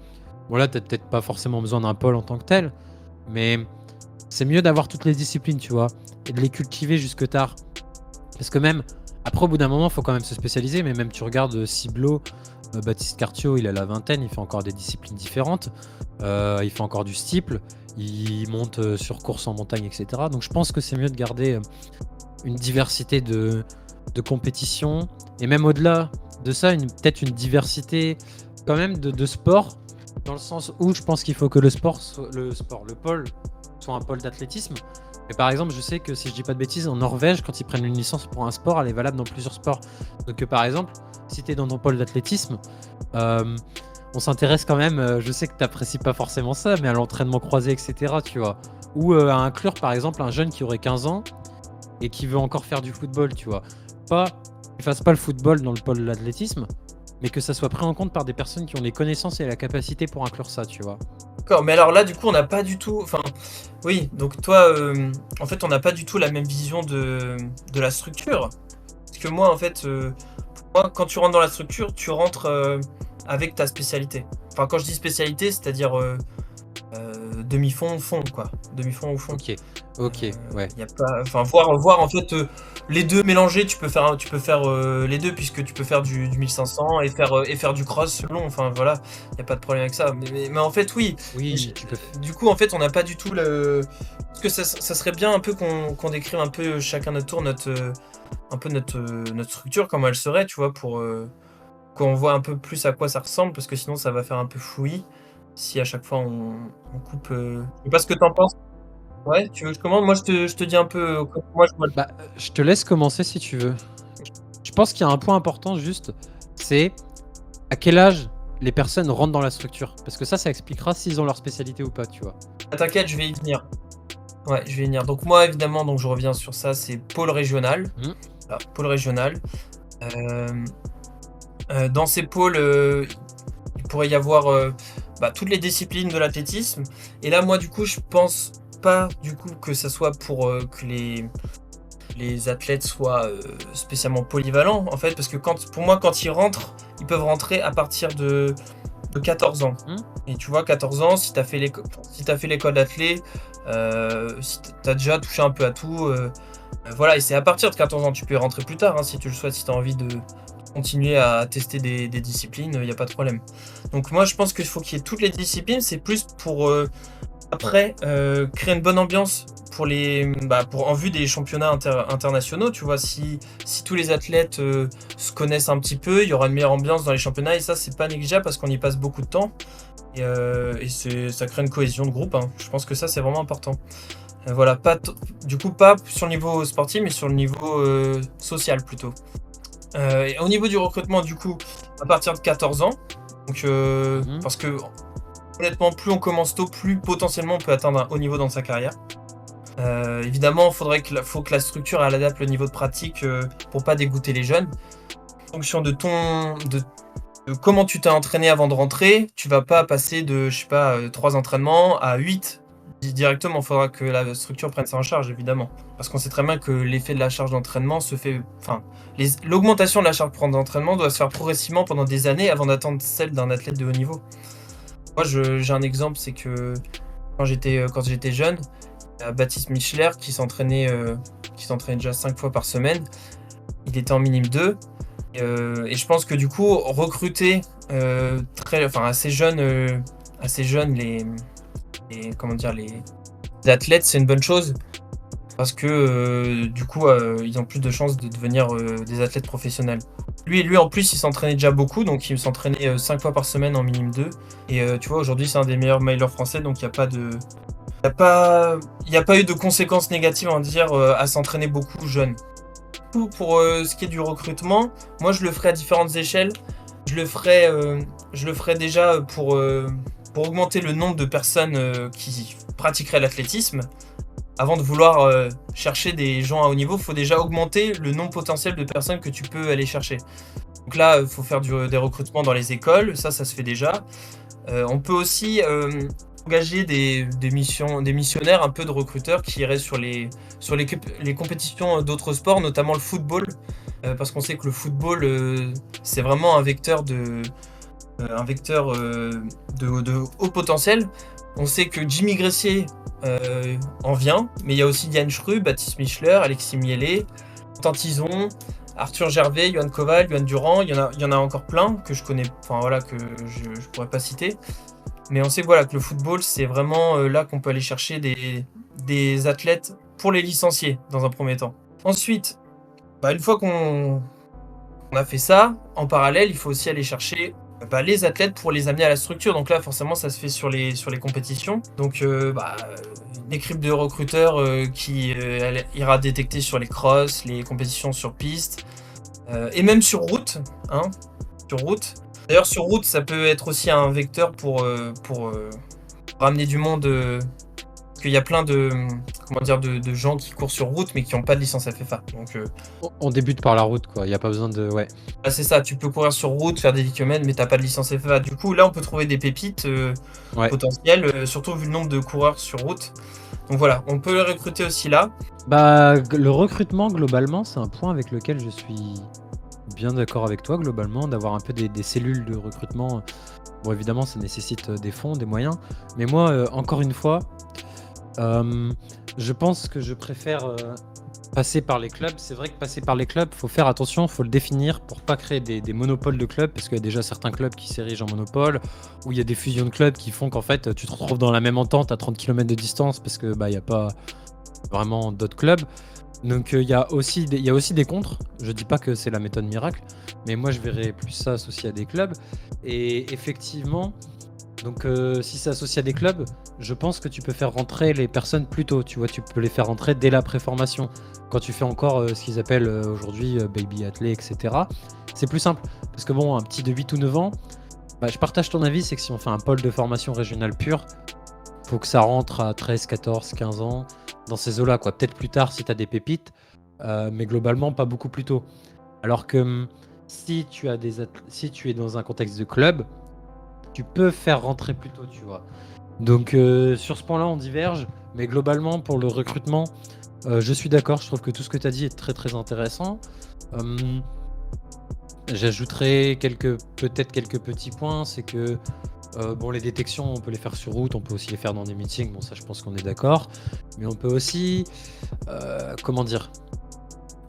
bon là, t'as peut-être pas forcément besoin d'un pôle en tant que tel, mais c'est mieux d'avoir toutes les disciplines, tu vois, et de les cultiver jusque tard. Parce que même, après, au bout d'un moment, il faut quand même se spécialiser, mais même tu regardes Ciblo, Baptiste Cartiot, il a la vingtaine, il fait encore des disciplines différentes, il fait encore du steeple, il monte sur course en montagne, etc. Donc je pense que c'est mieux de garder une diversité de compétitions, et même au-delà de ça, peut-être une diversité quand même de sports, dans le sens où je pense qu'il faut que le pôle soit un pôle d'athlétisme. Mais par exemple, je sais que si je dis pas de bêtises, en Norvège, quand ils prennent une licence pour un sport, elle est valable dans plusieurs sports. Donc par exemple, si tu es dans ton pôle d'athlétisme, on s'intéresse quand même, je sais que tu n'apprécies pas forcément ça, mais à l'entraînement croisé, etc. Tu vois. Ou à inclure par exemple un jeune qui aurait 15 ans et qui veut encore faire du football, tu vois. Pas qu'il fasse pas le football dans le pôle de l'athlétisme, mais que ça soit pris en compte par des personnes qui ont les connaissances et la capacité pour inclure ça, tu vois. D'accord, mais alors là, du coup, on n'a pas du tout. Enfin, oui, donc toi, en fait, on n'a pas du tout la même vision de la structure. Parce que moi, en fait, pour moi, quand tu rentres dans la structure, tu rentres avec ta spécialité. Enfin, quand je dis spécialité, c'est-à-dire demi-fond, fond, quoi. Demi-fond ou fond. Ok, ouais. Y a pas, enfin, voir en fait les deux mélangés, tu peux faire les deux, puisque tu peux faire du 1500 et faire du cross long. Enfin voilà, y a pas de problème avec ça. Mais en fait, oui. Oui, tu peux. Du coup, en fait, on n'a pas du tout le. Parce que ça serait bien un peu qu'on décrive un peu chacun notre tour notre structure, comment elle serait, tu vois, pour qu'on voit un peu plus à quoi ça ressemble, parce que sinon ça va faire un peu fouillis si à chaque fois on coupe. Je sais pas ce que t'en penses. Ouais, tu veux que je commande? Moi, je te dis un peu comment moi je vois. Bah, je te laisse commencer si tu veux. Je pense qu'il y a un point important juste, c'est à quel âge les personnes rentrent dans la structure. Parce que ça expliquera s'ils ont leur spécialité ou pas, tu vois. Ah, t'inquiète, je vais y venir. Ouais, je vais y venir. Donc moi, évidemment, donc je reviens sur ça, c'est pôle régional. Voilà, pôle régional. Dans ces pôles, il pourrait y avoir toutes les disciplines de l'athlétisme. Et là, moi, du coup, je pense pas du coup que ça soit pour que les athlètes soient spécialement polyvalents, en fait, parce que pour moi, quand ils rentrent, ils peuvent rentrer à partir de 14 ans. Et tu vois, 14 ans, si t'as fait l'école d'athlé, si t'as déjà touché un peu à tout, voilà, et c'est à partir de 14 ans, tu peux y rentrer plus tard, hein, si tu le souhaites, si t'as envie de continuer à tester des disciplines, il n'y a pas de problème. Donc moi, je pense qu'il faut qu'il y ait toutes les disciplines, c'est plus pour après créer une bonne ambiance pour en vue des championnats internationaux, tu vois, si tous les athlètes se connaissent un petit peu, il y aura une meilleure ambiance dans les championnats, et ça, c'est pas négligeable parce qu'on y passe beaucoup de temps, et ça crée une cohésion de groupe, hein. Je pense que ça, c'est vraiment important. Voilà, du coup, pas sur le niveau sportif, mais sur le niveau social plutôt. Et au niveau du recrutement, du coup, à partir de 14 ans, donc, parce que honnêtement, plus on commence tôt, plus potentiellement on peut atteindre un haut niveau dans sa carrière. Évidemment, faut que la structure elle adapte le niveau de pratique pour pas dégoûter les jeunes. En fonction de comment tu t'es entraîné avant de rentrer, tu vas pas passer de, 3 entraînements à 8 directement. Il faudra que la structure prenne ça en charge, évidemment. Parce qu'on sait très bien que l'effet de la charge d'entraînement se fait... Enfin, l'augmentation de la charge d'entraînement doit se faire progressivement pendant des années avant d'atteindre celle d'un athlète de haut niveau. Moi, j'ai un exemple, c'est que quand j'étais jeune, il y a Baptiste Michler qui s'entraînait déjà 5 fois par semaine. Il était en minime 2. Et je pense que du coup, recruter assez jeunes les athlètes, c'est une bonne chose. Parce que du coup, ils ont plus de chances de devenir des athlètes professionnels. Lui en plus, il s'entraînait déjà beaucoup, donc il s'entraînait 5 fois par semaine en minime 2. Et tu vois, aujourd'hui, c'est un des meilleurs mailers français, donc il n'y a pas eu de conséquences négatives, on va dire, à s'entraîner beaucoup jeune. Pour ce qui est du recrutement, moi, je le ferai à différentes échelles. Je le ferai déjà pour augmenter le nombre de personnes qui pratiqueraient l'athlétisme. avant de vouloir chercher des gens à haut niveau, il faut déjà augmenter le nombre potentiel de personnes que tu peux aller chercher. Donc là, il faut faire des recrutements dans les écoles, ça se fait déjà. On peut aussi engager des missionnaires, un peu de recruteurs qui iraient sur les compétitions d'autres sports, notamment le football, parce qu'on sait que le football, c'est vraiment un vecteur de haut potentiel. On sait que Jimmy Gressier en vient, mais il y a aussi Yann Schru, Baptiste Michler, Alexis Mielet, Tantizon, Arthur Gervais, Yohan Koval, Yohan Durand, il y en a encore plein que je connais, enfin voilà, que je pourrais pas citer. Mais on sait que, voilà, que le football, c'est vraiment là qu'on peut aller chercher des athlètes pour les licencier dans un premier temps. Ensuite, une fois qu'on a fait ça, en parallèle, il faut aussi aller chercher les athlètes pour les amener à la structure. Donc là, forcément, ça se fait sur les compétitions. Donc, une équipe de recruteurs qui ira détecter sur les crosses, les compétitions sur piste, et même sur route. Sur route. D'ailleurs, sur route, ça peut être aussi un vecteur pour ramener du monde. Parce qu'il y a plein de gens qui courent sur route mais qui n'ont pas de licence FFA. Donc, On débute par la route, quoi. Il n'y a pas besoin de. Ouais. c'est ça, tu peux courir sur route, faire des 10 km, mais tu n'as pas de licence FFA. Du coup, là, on peut trouver des pépites potentielles, surtout vu le nombre de coureurs sur route. Donc voilà, on peut les recruter aussi là. Le recrutement, globalement, c'est un point avec lequel je suis bien d'accord avec toi, globalement, d'avoir un peu des cellules de recrutement. Bon, évidemment, ça nécessite des fonds, des moyens. Mais moi, encore une fois, je pense que je préfère passer par les clubs. C'est vrai que passer par les clubs, faut faire attention, faut le définir pour pas créer des monopoles de clubs, parce qu'il y a déjà certains clubs qui s'érigent en monopole, où il y a des fusions de clubs qui font qu'en fait tu te retrouves dans la même entente à 30 km de distance parce que il n'y a pas vraiment d'autres clubs. Donc il y a aussi des contres. Je dis pas que c'est la méthode miracle, mais moi je verrais plus ça associé à des clubs. Et effectivement, donc si c'est associé à des clubs, je pense que tu peux faire rentrer les personnes plus tôt. Tu vois, tu peux les faire rentrer dès la préformation. Quand tu fais encore ce qu'ils appellent aujourd'hui baby athlé, etc. C'est plus simple. Parce que bon, un petit de 8 ou 9 ans, je partage ton avis, c'est que si on fait un pôle de formation régionale pure, faut que ça rentre à 13, 14, 15 ans, dans ces eaux-là, quoi. Peut-être plus tard si tu as des pépites, mais globalement pas beaucoup plus tôt. Alors que si tu es dans un contexte de club, tu peux faire rentrer plus tôt, tu vois. Donc sur ce point-là, on diverge, mais globalement, pour le recrutement, je suis d'accord, je trouve que tout ce que tu as dit est très très intéressant. J'ajouterais peut-être quelques petits points, c'est que les détections, on peut les faire sur route, on peut aussi les faire dans des meetings, bon ça je pense qu'on est d'accord, mais on peut aussi,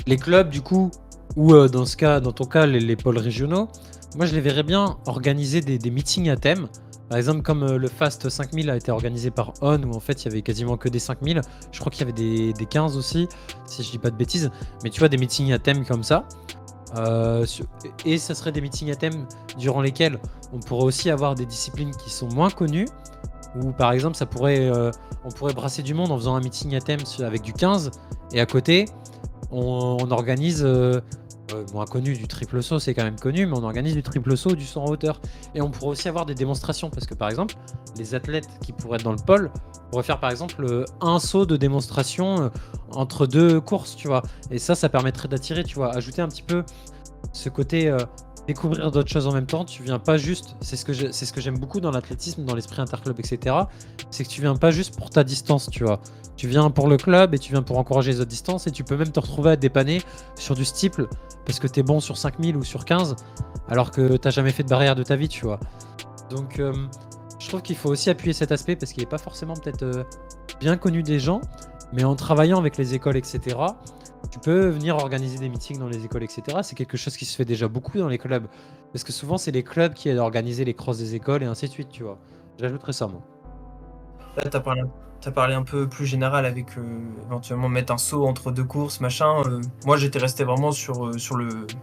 les clubs du coup, ou dans ton cas, les pôles régionaux, moi je les verrais bien organiser des meetings à thème. Par exemple, comme le Fast 5000 a été organisé par On, où en fait il y avait quasiment que des 5000, je crois qu'il y avait des 15 aussi, si je dis pas de bêtises, mais tu vois, des meetings à thème comme ça. Et ça serait des meetings à thème durant lesquels on pourrait aussi avoir des disciplines qui sont moins connues, ou par exemple on pourrait brasser du monde en faisant un meeting à thème avec du 15, et à côté on organise moins connu du triple saut, c'est quand même connu, mais on organise du triple saut, du saut en hauteur, et on pourrait aussi avoir des démonstrations, parce que par exemple les athlètes qui pourraient être dans le pôle pourraient faire par exemple un saut de démonstration entre deux courses, tu vois, et ça permettrait d'attirer, tu vois, ajouter un petit peu ce côté découvrir d'autres choses en même temps. Tu viens pas juste, c'est ce que j'aime beaucoup dans l'athlétisme, dans l'esprit interclub, etc. C'est que tu viens pas juste pour ta distance, tu vois. Tu viens pour le club et tu viens pour encourager les autres distances, et tu peux même te retrouver à te dépanner sur du steeple parce que t'es bon sur 5000 ou sur 15 alors que t'as jamais fait de barrière de ta vie, tu vois. Donc je trouve qu'il faut aussi appuyer cet aspect parce qu'il est pas forcément peut-être bien connu des gens, mais en travaillant avec les écoles, etc., tu peux venir organiser des meetings dans les écoles, etc. C'est quelque chose qui se fait déjà beaucoup dans les clubs. Parce que souvent, c'est les clubs qui aident à organiser les crosses des écoles et ainsi de suite, tu vois. J'ajouterais ça, moi. Là, t'as parlé un peu plus général avec éventuellement mettre un saut entre deux courses, machin. Moi, j'étais resté vraiment sur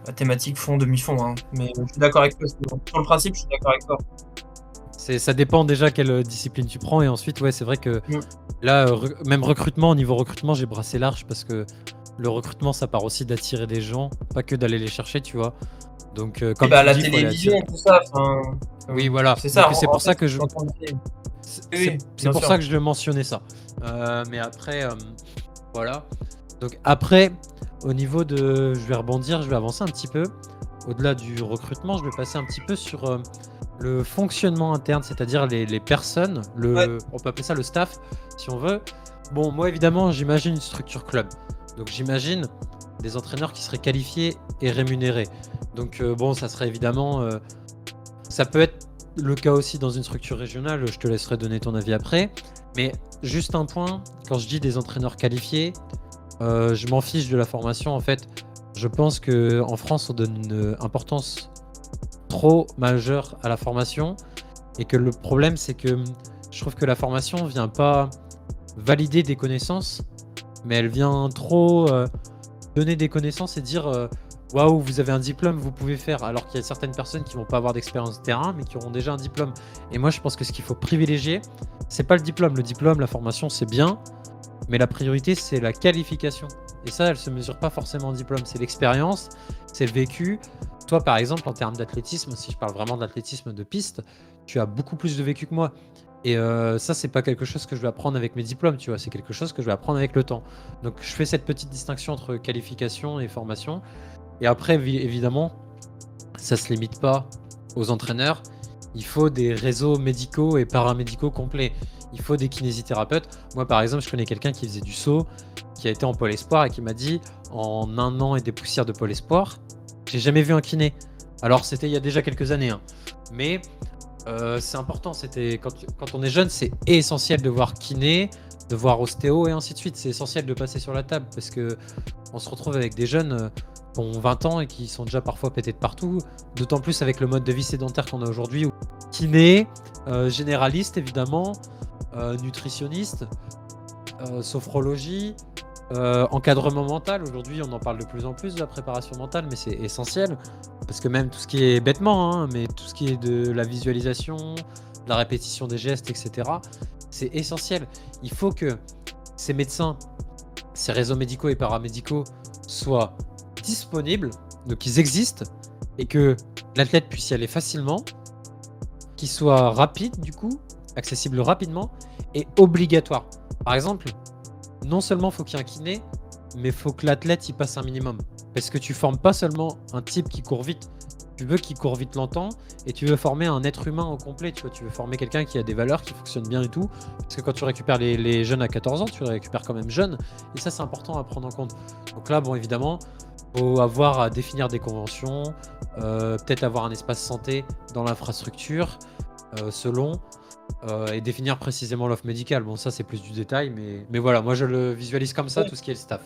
la thématique fond, demi-fond. Hein. Mais je suis d'accord avec toi. Sur le principe, je suis d'accord avec toi. Ça dépend déjà quelle discipline tu prends. Et ensuite, ouais, c'est vrai que là, même au niveau recrutement, j'ai brassé large parce que le recrutement, ça part aussi d'attirer des gens, pas que d'aller les chercher, tu vois. Donc, comme la tu dis, télévision, tout ça. Oui, voilà. C'est ça. C'est pour ça que Oui, C'est bien pour sûr. ça que je le mentionnais ça. Mais après, voilà. Donc après, au niveau de... Je vais rebondir, je vais avancer un petit peu. Au-delà du recrutement, je vais passer un petit peu sur le fonctionnement interne, c'est-à-dire les personnes, Ouais. on peut appeler ça le staff, si on veut. Bon, moi, évidemment, j'imagine une structure club. Donc j'imagine des entraîneurs qui seraient qualifiés et rémunérés. Donc bon, ça serait évidemment... ça peut être le cas aussi dans une structure régionale, je te laisserai donner ton avis après. Mais juste un point, quand je dis des entraîneurs qualifiés, je m'en fiche de la formation. En fait, je pense qu'en France, on donne une importance trop majeure à la formation. Et que le problème, c'est que je trouve que la formation vient pas valider des connaissances, mais elle vient trop donner des connaissances et dire waouh, vous avez un diplôme, vous pouvez faire. Alors qu'il y a certaines personnes qui vont pas avoir d'expérience de terrain, mais qui auront déjà un diplôme. Et moi, je pense que ce qu'il faut privilégier, c'est pas le diplôme. Le diplôme, la formation, c'est bien, mais la priorité, c'est la qualification. Et ça, elle se mesure pas forcément en diplôme. C'est l'expérience, c'est le vécu. Toi, par exemple, en termes d'athlétisme, si je parle vraiment d'athlétisme de piste, tu as beaucoup plus de vécu que moi. Et ça, c'est pas quelque chose que je vais apprendre avec mes diplômes, tu vois. C'est quelque chose que je vais apprendre avec le temps. Donc, je fais cette petite distinction entre qualification et formation. Et après, évidemment, ça se limite pas aux entraîneurs. Il faut des réseaux médicaux et paramédicaux complets. Il faut des kinésithérapeutes. Moi, par exemple, je connais quelqu'un qui faisait du saut, qui a été en pôle espoir et qui m'a dit en 1 an et des poussières de pôle espoir, j'ai jamais vu un kiné. Alors, c'était il y a déjà quelques années, hein. Mais c'est important. C'était quand on est jeune, c'est essentiel de voir kiné, de voir ostéo et ainsi de suite. C'est essentiel de passer sur la table parce que on se retrouve avec des jeunes qui ont 20 ans et qui sont déjà parfois pétés de partout. D'autant plus avec le mode de vie sédentaire qu'on a aujourd'hui. Kiné, généraliste évidemment, nutritionniste, sophrologie, encadrement mental. Aujourd'hui, on en parle de plus en plus de la préparation mentale, mais c'est essentiel. Parce que même tout ce qui est bêtement, hein, mais tout ce qui est de la visualisation, de la répétition des gestes, etc., c'est essentiel. Il faut que ces médecins, ces réseaux médicaux et paramédicaux soient disponibles, donc qu'ils existent, et que l'athlète puisse y aller facilement, qu'ils soient rapides du coup, accessibles rapidement, et obligatoires. Par exemple, non seulement faut qu'il y ait un kiné, mais faut que l'athlète y passe un minimum. Parce que tu formes pas seulement un type qui court vite, tu veux qu'il court vite longtemps, et tu veux former un être humain au complet, tu vois, tu veux former quelqu'un qui a des valeurs, qui fonctionne bien et tout. Parce que quand tu récupères les jeunes à 14 ans, tu les récupères quand même jeunes, et ça c'est important à prendre en compte. Donc là, bon évidemment, faut avoir à définir des conventions, peut-être avoir un espace santé dans l'infrastructure, selon, et définir précisément l'offre médicale. Bon, ça c'est plus du détail, mais voilà, moi je le visualise comme ça, tout ce qui est le staff.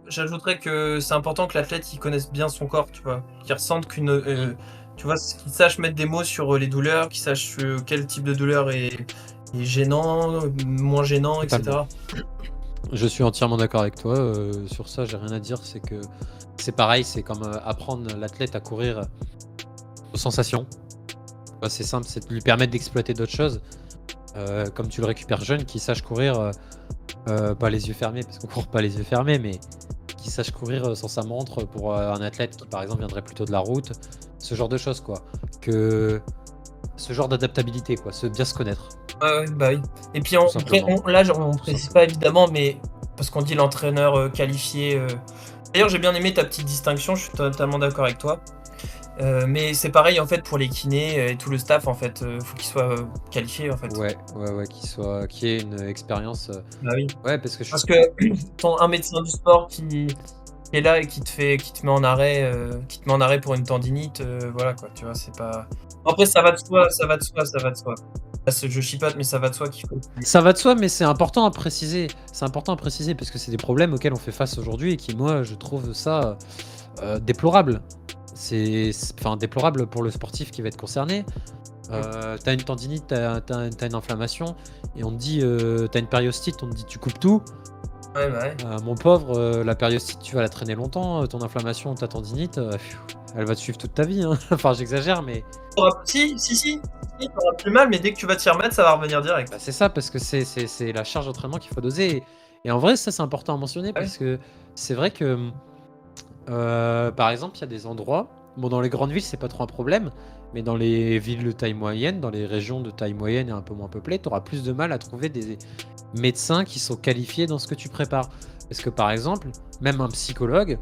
J'ajouterais que c'est important que l'athlète il connaisse bien son corps, tu vois, qu'il ressente tu vois, qu'il sache mettre des mots sur les douleurs, qu'il sache quel type de douleur est gênant, moins gênant, etc. Je suis entièrement d'accord avec toi. Sur ça, j'ai rien à dire. C'est que c'est pareil, c'est comme apprendre l'athlète à courir aux sensations. C'est simple, c'est de lui permettre d'exploiter d'autres choses. Comme tu le récupères jeune, qui sache courir pas les yeux fermés, parce qu'on court pas les yeux fermés, mais qui sache courir sans sa montre pour un athlète qui, par exemple, viendrait plutôt de la route. Ce genre de choses, quoi. Que ce genre d'adaptabilité, quoi. Bien se connaître. Ouais, bah oui. Et puis simplement. là, on précise pas évidemment, mais parce qu'on dit l'entraîneur qualifié. D'ailleurs, j'ai bien aimé ta petite distinction, je suis totalement d'accord avec toi. Mais c'est pareil en fait pour les kinés et tout le staff en fait, faut qu'ils soient qualifiés en fait. Ouais, qui ait une expérience. Bah oui. Ouais, parce que Un médecin du sport qui est là et qui te met en arrêt pour une tendinite, voilà quoi, tu vois, c'est pas. Après, ça va de soi. Là, je chipote, mais ça va de soi qu'il faut. Ça va de soi, mais c'est important à préciser. C'est important à préciser parce que c'est des problèmes auxquels on fait face aujourd'hui et qui, moi, je trouve ça déplorable. C'est déplorable pour le sportif qui va être concerné. T'as une tendinite, t'as une inflammation et on te dit t'as une périostite, on te dit tu coupes tout. Ouais, bah ouais. Mon pauvre, la périostite, tu vas la traîner longtemps. Ton inflammation, ta tendinite, elle va te suivre toute ta vie, hein. Enfin, j'exagère, mais Si, t'auras plus mal, mais dès que tu vas t'y remettre, ça va revenir direct. c'est ça, parce que c'est la charge d'entraînement qu'il faut doser. Et en vrai, ça, c'est important à mentionner parce que c'est vrai que, par exemple, il y a des endroits, bon, dans les grandes villes, c'est pas trop un problème, Mais dans les villes de taille moyenne, dans les régions de taille moyenne et un peu moins peuplées, tu auras plus de mal à trouver des médecins qui sont qualifiés dans ce que tu prépares. Parce que par exemple, même un psychologue,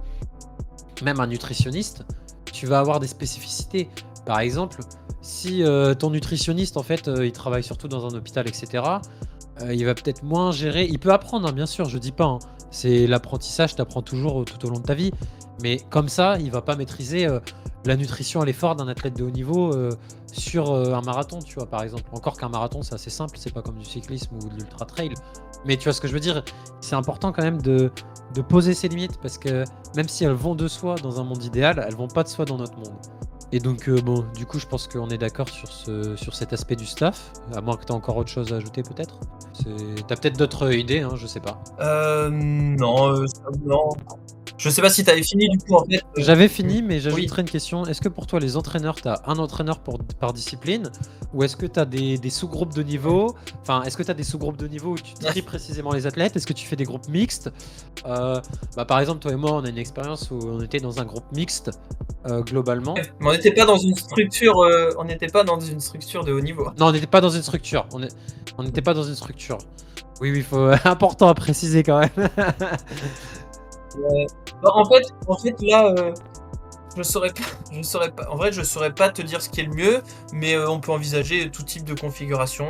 même un nutritionniste, tu vas avoir des spécificités. Par exemple, si ton nutritionniste, en fait, il travaille surtout dans un hôpital, etc., il va peut-être moins gérer. Il peut apprendre, hein, bien sûr, je dis pas, hein. C'est l'apprentissage, tu apprends toujours tout au long de ta vie. Mais comme ça, il va pas maîtriser la nutrition à l'effort d'un athlète de haut niveau sur un marathon, tu vois, par exemple. Encore qu'un marathon, c'est assez simple, c'est pas comme du cyclisme ou de l'ultra trail. Mais tu vois ce que je veux dire, c'est important quand même de poser ses limites parce que même si elles vont de soi dans un monde idéal, elles vont pas de soi dans notre monde. Et donc, bon, du coup, je pense qu'on est d'accord sur cet aspect du staff, à moins que tu aies encore autre chose à ajouter, peut-être. T'as peut-être d'autres idées, hein, je sais pas. Non, non. Je sais pas si t'avais fini du coup en fait. J'avais fini, mais Oui. j'ajouterais une question. Est-ce que pour toi, les entraîneurs, tu as un entraîneur par discipline ou est-ce que tu as des sous-groupes de niveau? Enfin, est-ce que tu as des sous-groupes de niveau où tu tries précisément les athlètes? Est-ce que tu fais des groupes mixtes? Par exemple, toi et moi, on a une expérience où on était dans un groupe mixte globalement. Mais on n'était pas dans une structure, on n'était pas dans une structure de haut niveau. Non, on n'était pas dans une structure. On n'était pas dans une structure. Oui, oui, faut important à préciser quand même. En fait, là, je saurais pas. En vrai, je saurais pas te dire ce qui est le mieux, mais on peut envisager tout type de configuration.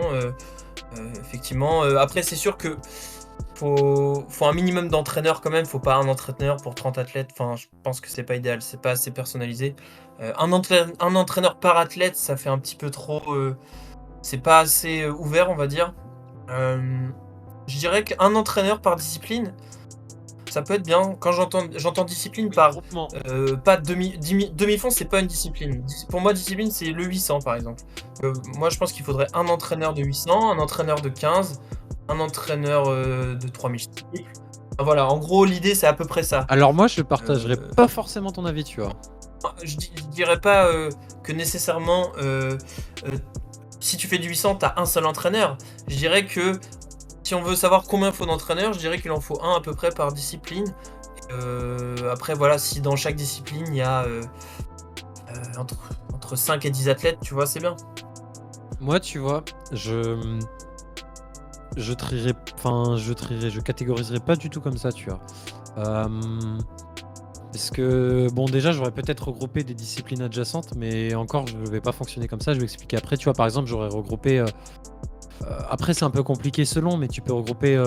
Effectivement. Après, c'est sûr que faut un minimum d'entraîneurs quand même. Faut pas un entraîneur pour 30 athlètes. Enfin, je pense que c'est pas idéal. C'est pas assez personnalisé. Un entraîneur par athlète, ça fait un petit peu trop. C'est pas assez ouvert, on va dire. Je dirais qu'un entraîneur par discipline, ça peut être bien. Quand j'entends discipline par Groupement. pas demi-fond, c'est pas une discipline. Pour moi, discipline, c'est le 800 par exemple. Moi, je pense qu'il faudrait un entraîneur de 800, un entraîneur de 15, un entraîneur de 3000 steeple. Voilà, en gros, l'idée, c'est à peu près ça. Alors moi, je partagerai pas forcément ton avis, tu vois. Je dirais pas que nécessairement, si tu fais du 800, t'as un seul entraîneur. Je dirais que si on veut savoir combien il faut d'entraîneurs, je dirais qu'il en faut un à peu près par discipline. Après, voilà, si dans chaque discipline, il y a entre 5 et 10 athlètes, tu vois, c'est bien. Moi, tu vois, je catégoriserai pas du tout comme ça, tu vois. Parce que, bon, déjà, j'aurais peut-être regroupé des disciplines adjacentes, mais encore, je vais pas fonctionner comme ça. Je vais expliquer après. Tu vois, par exemple, j'aurais regroupé. Après, c'est un peu compliqué selon, mais tu peux regrouper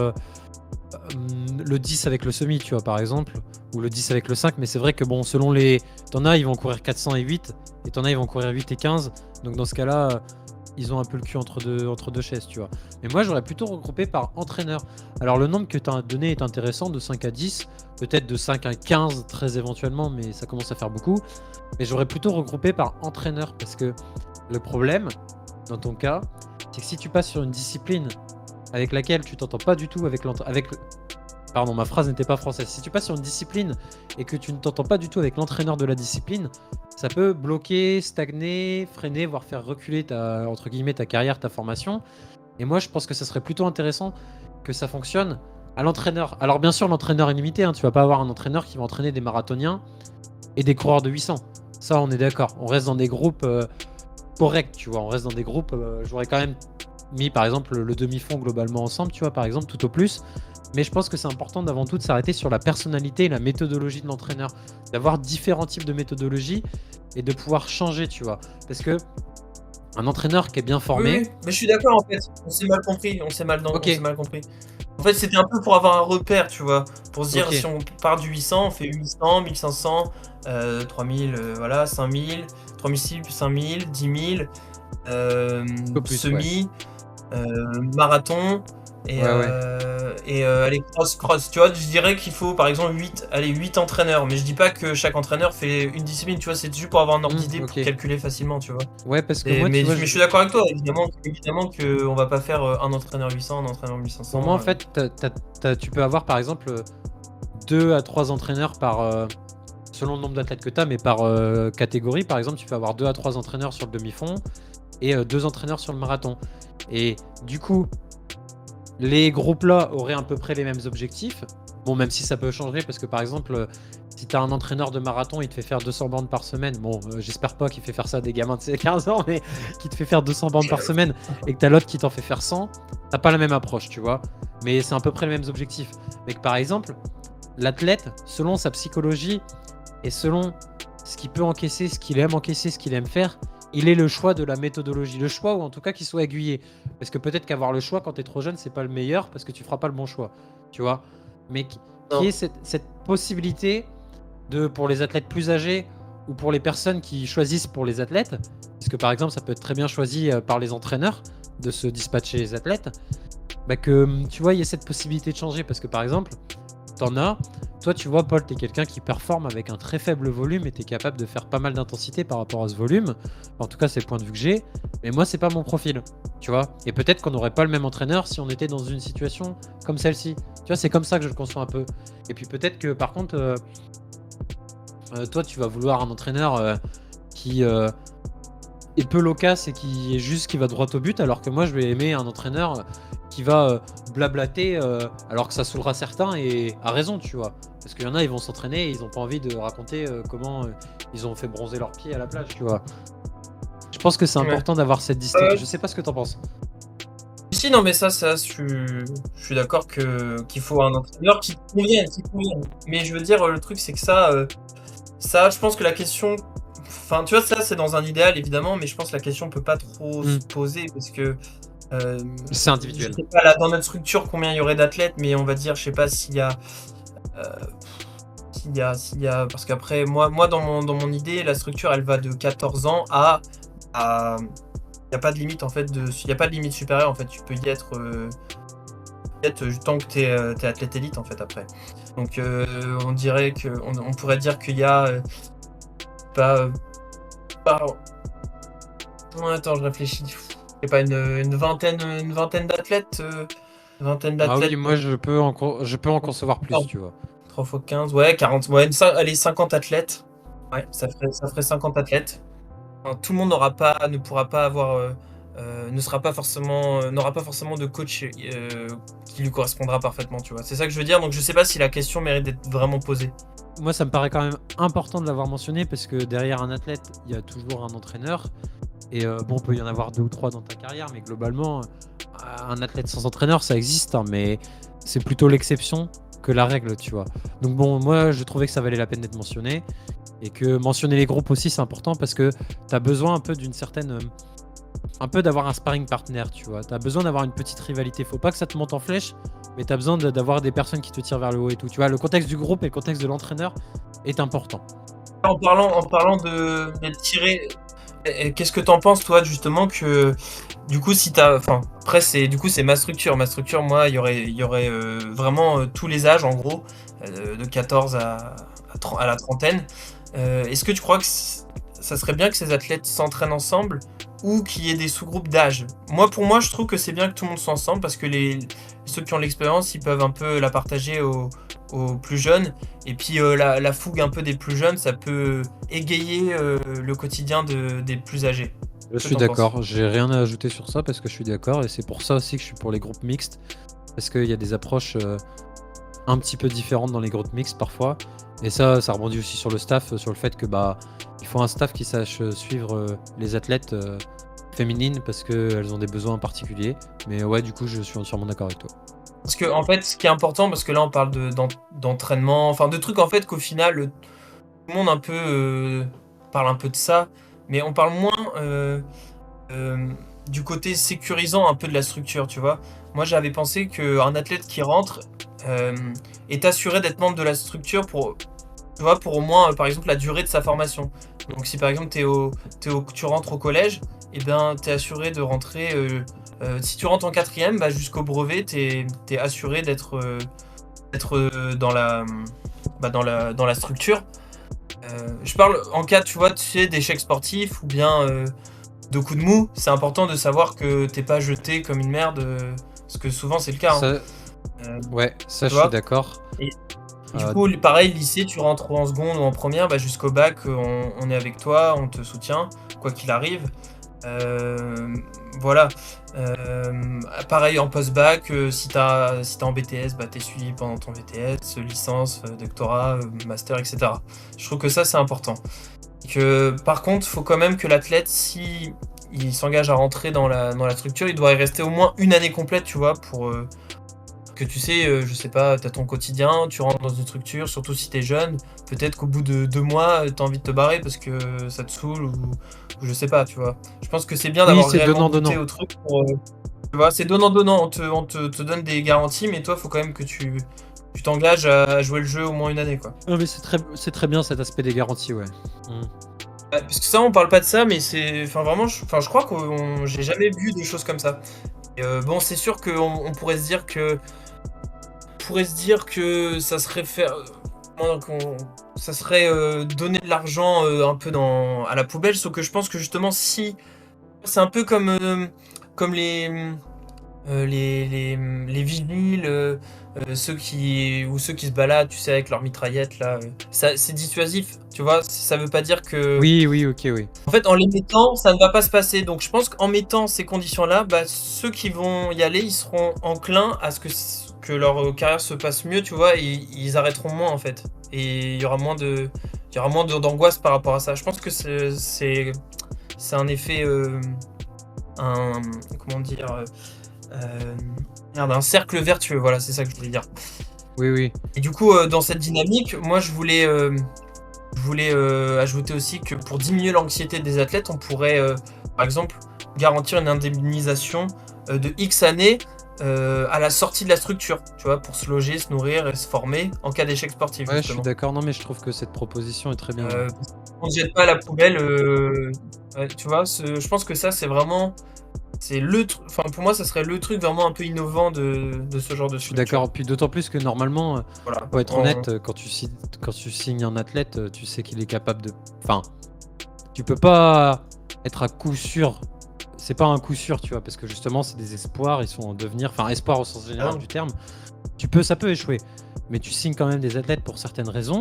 le 10 avec le semi, tu vois, par exemple, ou le 10 avec le 5. Mais c'est vrai que, bon, selon les. T'en as, ils vont courir 400 et 8, et t'en as, ils vont courir 8 et 15. Donc, dans ce cas-là, ils ont un peu le cul entre deux chaises, tu vois. Mais moi, j'aurais plutôt regroupé par entraîneur. Alors, le nombre que tu as donné est intéressant, de 5 à 10, peut-être de 5 à 15, très éventuellement, mais ça commence à faire beaucoup. Mais j'aurais plutôt regroupé par entraîneur, parce que le problème, dans ton cas, c'est que si tu passes sur une discipline avec laquelle tu t'entends pas du tout avec Pardon, ma phrase n'était pas française. Si tu passes sur une discipline et que tu ne t'entends pas du tout avec l'entraîneur de la discipline, ça peut bloquer, stagner, freiner, voire faire reculer entre guillemets, ta carrière, ta formation. Et moi, je pense que ça serait plutôt intéressant que ça fonctionne à l'entraîneur. Alors bien sûr, l'entraîneur est limité, hein. Tu vas pas avoir un entraîneur qui va entraîner des marathoniens et des coureurs de 800. Ça, on est d'accord. On reste dans des groupes corrects, tu vois. On reste dans des groupes... J'aurais quand même mis, par exemple, le demi-fond globalement ensemble, tu vois, par exemple, tout au plus. Mais je pense que c'est important d'avant tout de s'arrêter sur la personnalité et la méthodologie de l'entraîneur. D'avoir différents types de méthodologies et de pouvoir changer, tu vois. Parce que un entraîneur qui est bien formé... Oui, mais je suis d'accord en fait. On s'est mal compris. On s'est mal compris. En fait, c'était un peu pour avoir un repère, tu vois. Pour se dire, Ok. si on part du 800, on fait 800, 1500, 3000, voilà, 5000, 3000, 5000, 10 000, Peu plus, semi, marathon. Et, Ouais, allez, cross, tu vois, je dirais qu'il faut par exemple 8 entraîneurs, mais je dis pas que chaque entraîneur fait une discipline, tu vois, c'est juste pour avoir un ordre d'idée, ok. pour calculer facilement, tu vois. Ouais, parce que Et- moi, mais, tu vois, mais je suis d'accord avec toi, évidemment qu'on va pas faire un entraîneur 800, un entraîneur 1500. pour moi, en fait, tu peux avoir, par exemple, 2 à 3 entraîneurs selon le nombre d'athlètes que tu as, mais par catégorie. Par exemple, tu peux avoir 2 à 3 entraîneurs sur le demi-fond et 2 entraîneurs sur le marathon. Et du coup, les groupes-là auraient à peu près les mêmes objectifs. Bon, même si ça peut changer, parce que par exemple, si t'as un entraîneur de marathon, il te fait faire 200 bandes par semaine. Bon, j'espère pas qu'il fait faire ça à des gamins de 15 ans, mais qui te fait faire 200 bandes par semaine et que t'as l'autre qui t'en fait faire 100, t'as pas la même approche, tu vois. Mais c'est à peu près les mêmes objectifs. Mais que par exemple, l'athlète, selon sa psychologie et selon ce qu'il peut encaisser, ce qu'il aime encaisser, ce qu'il aime faire, il est le choix de la méthodologie. Le choix, ou en tout cas qu'il soit aiguillé. Parce que peut-être qu'avoir le choix quand t'es trop jeune, c'est pas le meilleur parce que tu feras pas le bon choix. Tu vois. Mais Non. qui est cette possibilité pour les athlètes plus âgés ou pour les personnes qui choisissent pour les athlètes, parce que par exemple, ça peut être très bien choisi par les entraîneurs de se dispatcher les athlètes, bah que tu vois, il y a cette possibilité de changer. Parce que par exemple, t'en as. Toi, tu vois, Paul, t'es quelqu'un qui performe avec un très faible volume et t'es capable de faire pas mal d'intensité par rapport à ce volume. En tout cas, c'est le point de vue que j'ai. Mais moi, c'est pas mon profil, tu vois. Et peut-être qu'on n'aurait pas le même entraîneur si on était dans une situation comme celle-ci. Tu vois, c'est comme ça que je le conçois un peu. Et puis peut-être que, par contre, toi, tu vas vouloir un entraîneur qui est peu loquace et qui va droit au but, alors que moi, je vais aimer un entraîneur qui va blablater, alors que ça saoulera certains et à raison, tu vois. Parce qu'il y en a, ils vont s'entraîner et ils ont pas envie de raconter comment ils ont fait bronzer leurs pieds à la plage, tu vois. Je pense que c'est Ouais. important d'avoir cette distance. Je sais pas ce que t'en penses. Si, non, mais ça, je suis d'accord qu'il faut un entraîneur qui te convienne, Mais je veux dire, le truc, c'est que ça, je pense que la question. Enfin, tu vois, ça, c'est dans un idéal, évidemment, mais je pense que la question peut pas trop se poser parce que. C'est individuel. Je sais pas, là, dans notre structure, combien il y aurait d'athlètes, mais on va dire, je sais pas s'il y a. Parce qu'après, moi dans mon idée, la structure, elle va de 14 ans à. Il n'y a pas de limite, en fait. Il n'y a pas de limite supérieure, en fait. Tu peux y être. Tant que tu es athlète élite, en fait, après. Donc, on dirait que. On pourrait dire qu'il y a. Attends, je réfléchis. Il n'y a pas une vingtaine d'athlètes. Ah oui, moi, je peux en concevoir plus, tu vois. 3 x 15, ouais, 40, ouais, allez, 50 athlètes. Ouais, ça ferait 50 athlètes. Enfin, tout le monde ne pourra pas avoir, n'aura pas forcément de coach qui lui correspondra parfaitement, tu vois. C'est ça que je veux dire, donc je sais pas si la question mérite d'être vraiment posée. Moi, ça me paraît quand même important de l'avoir mentionné parce que derrière un athlète, il y a toujours un entraîneur. Et bon, il peut y en avoir 2 ou 3 dans ta carrière, mais globalement, un athlète sans entraîneur, ça existe, hein, mais c'est plutôt l'exception que la règle, tu vois. Donc bon, moi, je trouvais que ça valait la peine d'être mentionné. Et que mentionner les groupes aussi, c'est important parce que tu as besoin un peu d'une certaine... un peu d'avoir un sparring partner, tu vois. Tu as besoin d'avoir une petite rivalité. Faut pas que ça te monte en flèche, mais tu as besoin d'avoir des personnes qui te tirent vers le haut et tout. Tu vois, le contexte du groupe et le contexte de l'entraîneur est important. En parlant d'être tiré, qu'est-ce que t'en penses, toi, justement, que du coup, si t'as. Enfin, après, c'est ma structure. Ma structure, moi, il y aurait vraiment tous les âges, en gros, de 14 à la trentaine. Est-ce que tu crois que ça serait bien que ces athlètes s'entraînent ensemble ou qu'il y ait des sous-groupes d'âge? Pour moi, je trouve que c'est bien que tout le monde soit ensemble parce que ceux qui ont l'expérience, ils peuvent un peu la partager aux plus jeunes. Et puis la fougue un peu des plus jeunes, ça peut égayer le quotidien des plus âgés. Je suis d'accord, j'ai rien à ajouter sur ça parce que je suis d'accord et c'est pour ça aussi que je suis pour les groupes mixtes parce qu'il y a des approches un petit peu différentes dans les groupes mixtes parfois et ça rebondit aussi sur le staff, sur le fait que il faut un staff qui sache suivre les athlètes féminines parce qu'elles ont des besoins particuliers. Mais ouais, du coup, je suis entièrement d'accord avec toi. Parce que en fait, ce qui est important, parce que là on parle d'entraînement, enfin de trucs en fait qu'au final tout le monde un peu parle un peu de ça, mais on parle moins du côté sécurisant un peu de la structure, tu vois. Moi j'avais pensé qu'un athlète qui rentre est assuré d'être membre de la structure pour au moins par exemple la durée de sa formation. Donc si par exemple tu rentres au collège, et ben t'es assuré de rentrer. Si tu rentres en 4ème, jusqu'au brevet, t'es assuré d'être dans la structure. Je parle en cas, tu sais, d'échec sportif ou bien de coups de mou. C'est important de savoir que t'es pas jeté comme une merde, parce que souvent c'est le cas. Ouais, ça je suis d'accord. Et du coup, pareil, lycée, tu rentres en seconde ou en première, jusqu'au bac, on est avec toi, on te soutient, quoi qu'il arrive. Voilà. Pareil en post-bac, si t'es en BTS, bah t'es suivi pendant ton BTS, licence, doctorat, master, etc. Je trouve que ça c'est important. Par contre, faut quand même que l'athlète, si il s'engage à rentrer dans la structure, il doit y rester au moins une année complète, tu vois, pour que tu sais, je sais pas, t'as ton quotidien, tu rentres dans une structure, surtout si t'es jeune, peut-être qu'au bout de 2 mois, t'as envie de te barrer parce que ça te saoule ou je sais pas, tu vois. Je pense que c'est bien Oui, d'avoir c'est réellement goûté donnant-donnant. au truc pour, tu vois, c'est donnant-donnant, te donne des garanties, mais toi, faut quand même que tu t'engages à jouer le jeu au moins une année, quoi. Non, mais c'est très bien cet aspect des garanties, ouais. Mm. Ouais, parce que ça, on parle pas de ça, mais c'est, enfin vraiment, je crois que j'ai jamais vu des choses comme ça. Et, bon, c'est sûr qu'on pourrait se dire que ça serait faire, ça serait donner de l'argent un peu à la poubelle, sauf que je pense que justement, si c'est un peu comme les vigiles, ceux qui se baladent, tu sais, avec leurs mitraillettes là, ça c'est dissuasif, tu vois. Ça veut pas dire que, Oui, ok, oui. en fait, en les mettant, ça ne va pas se passer. Donc je pense qu'en mettant ces conditions-là, bah, ceux qui vont y aller, ils seront enclins à ce que leur carrière se passe mieux, tu vois, et ils arrêteront moins en fait. Et il y aura moins d'angoisse par rapport à ça. Je pense que c'est un effet, comment dire, un cercle vertueux. Voilà, c'est ça que je voulais dire. Oui. Et du coup, dans cette dynamique, moi je voulais ajouter aussi que pour diminuer l'anxiété des athlètes, on pourrait, par exemple, garantir une indemnisation de X années à la sortie de la structure, tu vois, pour se loger, se nourrir et se former en cas d'échec sportif. Ouais, je suis Justement. d'accord. Non, mais je trouve que cette proposition est très bien. On ne jette pas à la poubelle, ouais, tu vois, je pense que ça, c'est vraiment. Enfin, pour moi, ça serait le truc vraiment un peu innovant de ce genre de Je suis structure. d'accord. Puis d'autant plus que normalement, Voilà. pour être honnête, quand tu signes un athlète, tu sais qu'il est capable de. Enfin, tu peux pas être à coup sûr. C'est pas un coup sûr, tu vois, parce que justement, c'est des espoirs, ils sont en devenir. Enfin, espoir au sens général Ah. du terme. Ça peut échouer, mais tu signes quand même des athlètes pour certaines raisons.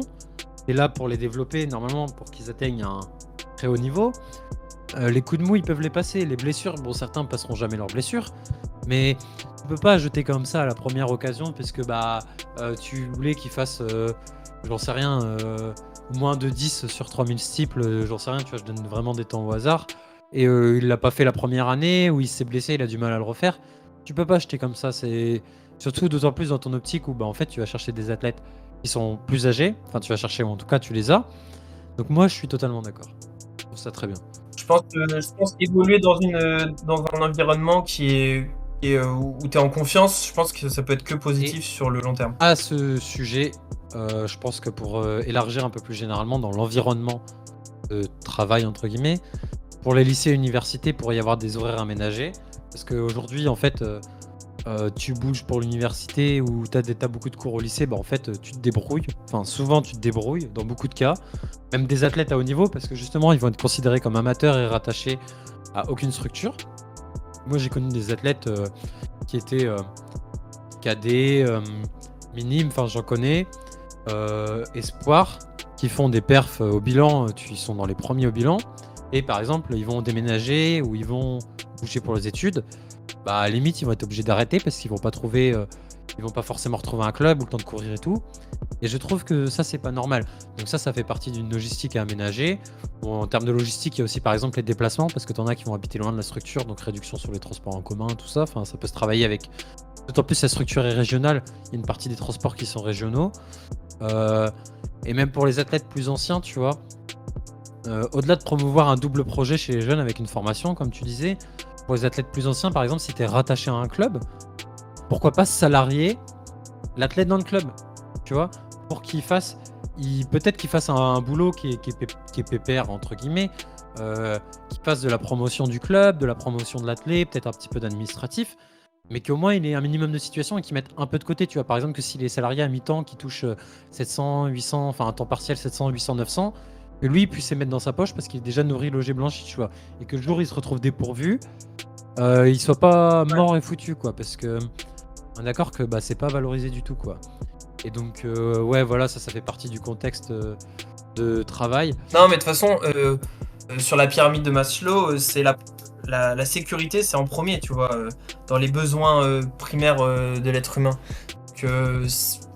Et là, pour les développer, normalement, pour qu'ils atteignent un très haut niveau. Les coups de mou, ils peuvent les passer. Les blessures, bon, certains passeront jamais leurs blessures. Mais tu peux pas jeter comme ça à la première occasion parce que tu voulais qu'il fasse, j'en sais rien, moins de 10 sur 3000 steeples, j'en sais rien, tu vois, je donne vraiment des temps au hasard. Et il l'a pas fait la première année, où il s'est blessé, il a du mal à le refaire. Tu peux pas jeter comme ça, c'est surtout d'autant plus dans ton optique où en fait tu vas chercher des athlètes qui sont plus âgés, enfin tu vas chercher, ou en tout cas tu les as. Donc moi je suis totalement d'accord. Je trouve ça très bien. Je pense qu'évoluer dans un environnement où tu es en confiance, je pense que ça peut être que positif sur le long terme. À ce sujet, je pense que pour élargir un peu plus généralement dans l'environnement de travail, entre guillemets, pour les lycées et universités, il pourrait y avoir des horaires aménagés. Parce qu'aujourd'hui, en fait, tu bouges pour l'université ou tu as beaucoup de cours au lycée, en fait, tu te débrouilles. Enfin, souvent, tu te débrouilles, dans beaucoup de cas. Même des athlètes à haut niveau, parce que justement, ils vont être considérés comme amateurs et rattachés à aucune structure. Moi, j'ai connu des athlètes qui étaient cadets, minimes, enfin, j'en connais, espoirs, qui font des perfs au bilan, ils sont dans les premiers au bilan. Et par exemple, ils vont déménager ou ils vont bouger pour les études. À la limite, ils vont être obligés d'arrêter parce qu'ils vont pas trouver, ils vont pas forcément retrouver un club ou le temps de courir et tout. Et je trouve que ça, c'est pas normal. Donc ça fait partie d'une logistique à aménager. Bon, en termes de logistique, il y a aussi par exemple les déplacements parce que t'en as qui vont habiter loin de la structure, donc réduction sur les transports en commun, tout ça. Enfin, ça peut se travailler avec. D'autant plus la structure est régionale. Il y a une partie des transports qui sont régionaux. Et même pour les athlètes plus anciens, tu vois. Au-delà de promouvoir un double projet chez les jeunes avec une formation, comme tu disais, pour les athlètes plus anciens, par exemple, si tu es rattaché à un club, pourquoi pas salarier l'athlète dans le club, tu vois, pour qu'il fasse, peut-être qu'il fasse un boulot qui est pépère, entre guillemets, qu'il fasse de la promotion du club, de la promotion de l'athlète, peut-être un petit peu d'administratif, mais qu'au moins il ait un minimum de situation et qu'il mette un peu de côté, tu vois, par exemple, que s'il est salarié à mi-temps, qui touche 700, 800, enfin un temps partiel 700, 800, 900, que lui il puisse les mettre dans sa poche parce qu'il est déjà nourri, logé, blanchi, tu vois, et que le jour il se retrouve dépourvu, il soit pas mort et foutu, quoi, parce que on est d'accord que c'est pas valorisé du tout, quoi. Et donc ouais, voilà, ça fait partie du contexte de travail. Non, mais de toute façon, sur la pyramide de Maslow, c'est la sécurité, c'est en premier, tu vois, dans les besoins primaires de l'être humain.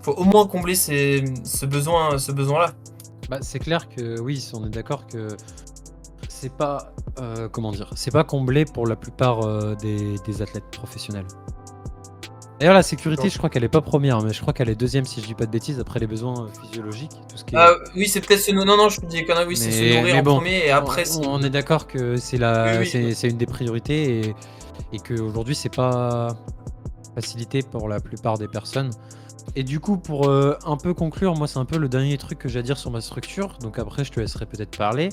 Faut au moins combler ce besoin-là. Bah, c'est clair que oui, on est d'accord que c'est pas comment dire, c'est pas comblé pour la plupart des athlètes professionnels. D'ailleurs, la sécurité, je crois qu'elle est pas première, mais je crois qu'elle est deuxième si je dis pas de bêtises après les besoins physiologiques, tout ce qui est. Oui, c'est peut-être non, je te dis des conneries, oui, c'est se nourrir en bon, premier et après c'est. on est d'accord que c'est c'est une des priorités et qu'aujourd'hui c'est pas facilité pour la plupart des personnes. Et du coup, pour un peu conclure, moi c'est un peu le dernier truc que j'ai à dire sur ma structure, donc après je te laisserai peut-être parler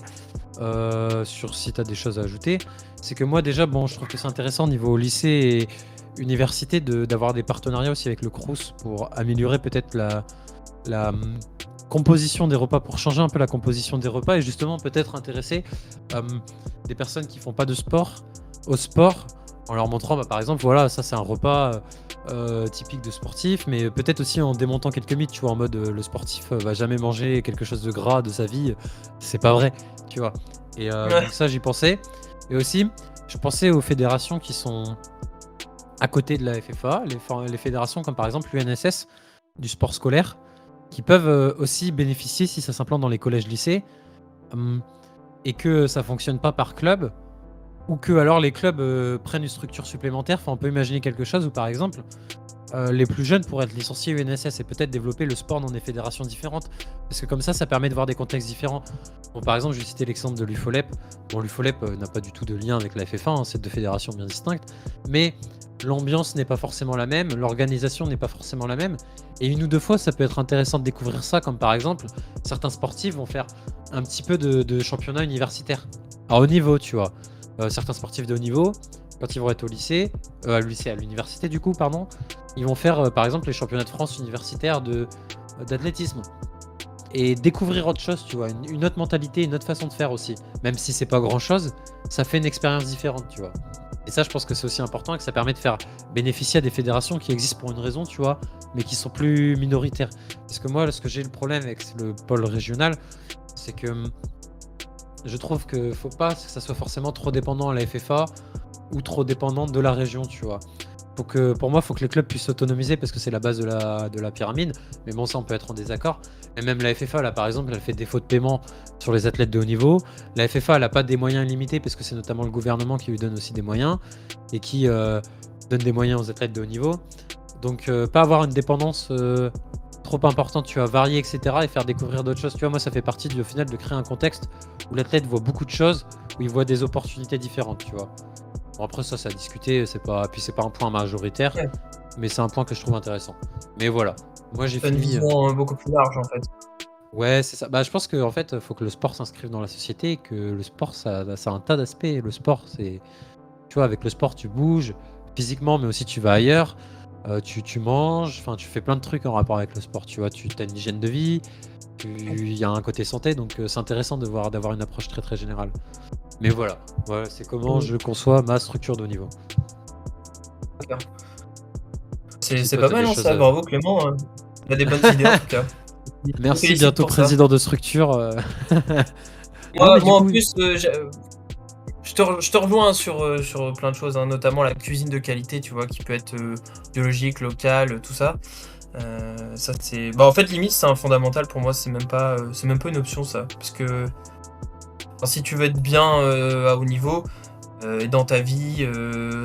sur si tu as des choses à ajouter. C'est que moi déjà, bon, je trouve que c'est intéressant au niveau lycée et université d'avoir des partenariats aussi avec le Crous pour améliorer peut-être la composition des repas, pour changer un peu la composition des repas et justement peut-être intéresser des personnes qui font pas de sport au sport en leur montrant bah, par exemple voilà ça c'est un repas typique de sportif, mais peut-être aussi en démontant quelques mythes, tu vois, en mode le sportif va jamais manger quelque chose de gras de sa vie, c'est pas vrai, tu vois. Et donc ça j'y pensais. Et aussi je pensais aux fédérations qui sont à côté de la FFA, les fédérations comme par exemple l'UNSS du sport scolaire, qui peuvent aussi bénéficier si ça s'implante dans les collèges-lycées et que ça fonctionne pas par club, ou que alors les clubs prennent une structure supplémentaire. Enfin, on peut imaginer quelque chose où par exemple les plus jeunes pourraient être licenciés UNSS et peut-être développer le sport dans des fédérations différentes, parce que comme ça permet de voir des contextes différents. Bon, par exemple, je vais citer l'exemple de l'UFOLEP. Bon, l'UFOLEP n'a pas du tout de lien avec la FFA, hein, c'est deux fédérations bien distinctes, mais l'ambiance n'est pas forcément la même, l'organisation n'est pas forcément la même, et une ou deux fois ça peut être intéressant de découvrir ça, comme par exemple certains sportifs vont faire un petit peu de championnat universitaire à haut niveau, tu vois. Certains sportifs de haut niveau, quand ils vont être au lycée, à l'université du coup, pardon, ils vont faire par exemple les championnats de France universitaires d'athlétisme. Et découvrir autre chose, tu vois, une autre mentalité, une autre façon de faire aussi. Même si c'est pas grand chose, ça fait une expérience différente, tu vois. Et ça, je pense que c'est aussi important et que ça permet de faire bénéficier à des fédérations qui existent pour une raison, tu vois, mais qui sont plus minoritaires. Parce que moi, ce que j'ai le problème avec le pôle régional, c'est que je trouve que faut pas que ça soit forcément trop dépendant à la FFA ou trop dépendant de la région, tu vois. Pour moi, il faut que les clubs puissent s'autonomiser parce que c'est la base de la pyramide. Mais bon, ça, on peut être en désaccord. Et même la FFA, là, par exemple, elle fait défaut de paiement sur les athlètes de haut niveau. La FFA, elle n'a pas des moyens illimités parce que c'est notamment le gouvernement qui lui donne aussi des moyens et qui donne des moyens aux athlètes de haut niveau. Donc, pas avoir une dépendance trop importante, tu vas varier, etc. et faire découvrir d'autres choses. Tu vois, moi, ça fait partie, au final, de créer un contexte où l'athlète voit beaucoup de choses, où il voit des opportunités différentes, tu vois. Bon, après ça a discuté, c'est pas un point majoritaire, ouais. Mais c'est un point que je trouve intéressant. Mais voilà, moi j'ai fini. Une vision beaucoup plus large en fait. Ouais, c'est ça. Bah, je pense qu'en fait, faut que le sport s'inscrive dans la société, et que le sport, ça a un tas d'aspects. Le sport, c'est, tu vois, avec le sport, tu bouges physiquement, mais aussi tu vas ailleurs, tu manges, enfin, tu fais plein de trucs en rapport avec le sport. Tu vois, tu as une hygiène de vie, il y a un côté santé, donc c'est intéressant d'avoir une approche très très générale. Mais voilà, c'est comment je conçois ma structure de haut niveau. C'est pas mal, ça, bravo Clément. Il a des bonnes idées en tout cas. Merci, bientôt président de structure. Moi en plus, je te rejoins sur plein de choses, hein, notamment la cuisine de qualité, tu vois, qui peut être biologique, locale, tout ça. Ça c'est. Bah en fait, limite, c'est un fondamental pour moi, c'est même pas une option ça. Parce que. Alors, si tu veux être bien à haut niveau, et dans ta vie,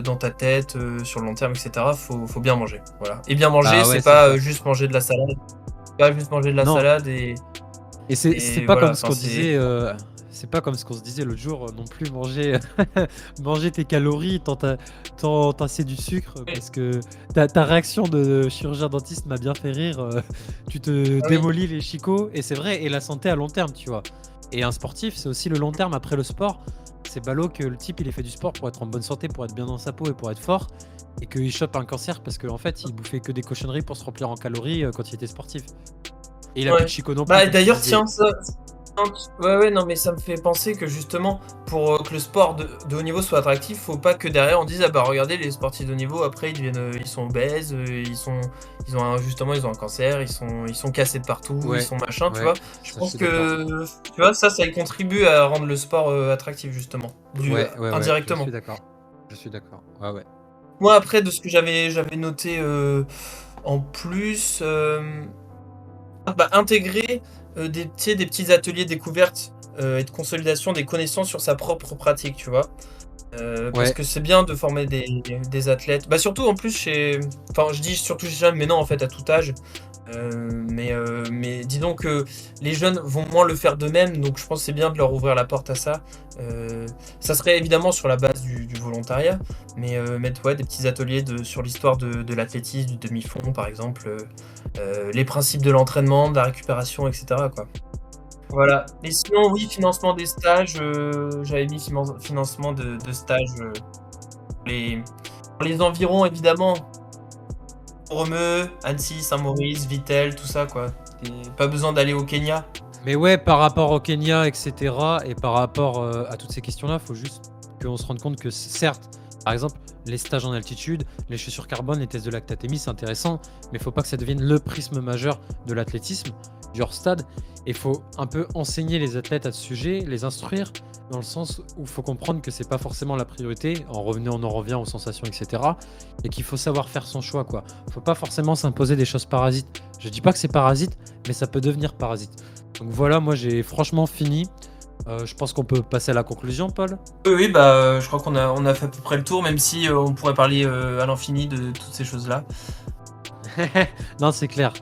dans ta tête, sur le long terme, etc., faut bien manger. Voilà. Et bien manger, c'est pas juste manger de la salade. C'est pas juste manger de la salade et c'est pas comme ce qu'on disait. C'est pas comme ce qu'on se disait l'autre jour non plus, manger tes calories, tasser du sucre, parce que ta réaction de chirurgien dentiste m'a bien fait rire. Tu te démolis les chicots, et c'est vrai, et la santé à long terme, tu vois. Et un sportif, c'est aussi le long terme après le sport. C'est ballot que le type il ait fait du sport pour être en bonne santé, pour être bien dans sa peau et pour être fort, et qu'il chope un cancer parce qu'en fait il bouffait que des cochonneries pour se remplir en calories quand il était sportif. Et il a plus de chico non plus. Bah d'ailleurs tiens, Ouais, non, mais ça me fait penser que justement, pour que le sport de haut niveau soit attractif, faut pas que derrière on dise ah bah regardez les sportifs de haut niveau après ils deviennent, ils sont obèses, ils ont justement ils ont un cancer, ils sont cassés de partout, Ouais, ils sont machin, tu ouais, vois. Je ça, je pense suis que tu vois ça y contribue à rendre le sport attractif justement, Ouais, indirectement. Je suis d'accord. Ouais. Moi après de ce que j'avais noté en plus. Bah, intégrer tu sais, des petits ateliers découvertes et de consolidation des connaissances sur sa propre pratique, tu vois. Parce Ouais. que c'est bien de former des athlètes. Bah, surtout en plus enfin, je dis surtout chez les jeunes, mais non, en fait, à tout âge. Mais dis donc que les jeunes vont moins le faire d'eux-mêmes, donc je pense que c'est bien de leur ouvrir la porte à ça. Ça serait évidemment sur la base du volontariat, mais mettre des petits ateliers sur l'histoire de l'athlétisme, du demi-fond par exemple, les principes de l'entraînement, de la récupération, etc. quoi. Voilà. Et sinon, oui, financement des stages, j'avais mis financement de stages pour les environs évidemment. Romeu, Annecy, Saint-Maurice, Vittel, tout ça quoi. Et pas besoin d'aller au Kenya. Mais ouais, par rapport au Kenya, etc., et par rapport à toutes ces questions-là, il faut juste qu'on se rende compte que certes, par exemple, les stages en altitude, les chaussures carbone, les tests de lactatémie, c'est intéressant, mais il faut pas que ça devienne le prisme majeur de l'athlétisme, du hors-stade. Il faut un peu enseigner les athlètes à ce sujet, les instruire, dans le sens où il faut comprendre que c'est pas forcément la priorité, on en revient aux sensations, etc., et qu'il faut savoir faire son choix, quoi. Faut pas forcément s'imposer des choses parasites. Je dis pas que c'est parasite, mais ça peut devenir parasite. Donc voilà, moi j'ai franchement fini. Je pense qu'on peut passer à la conclusion, Paul. Oui, bah je crois qu'on a fait à peu près le tour, même si on pourrait parler à l'infini de toutes ces choses-là. Non, c'est clair.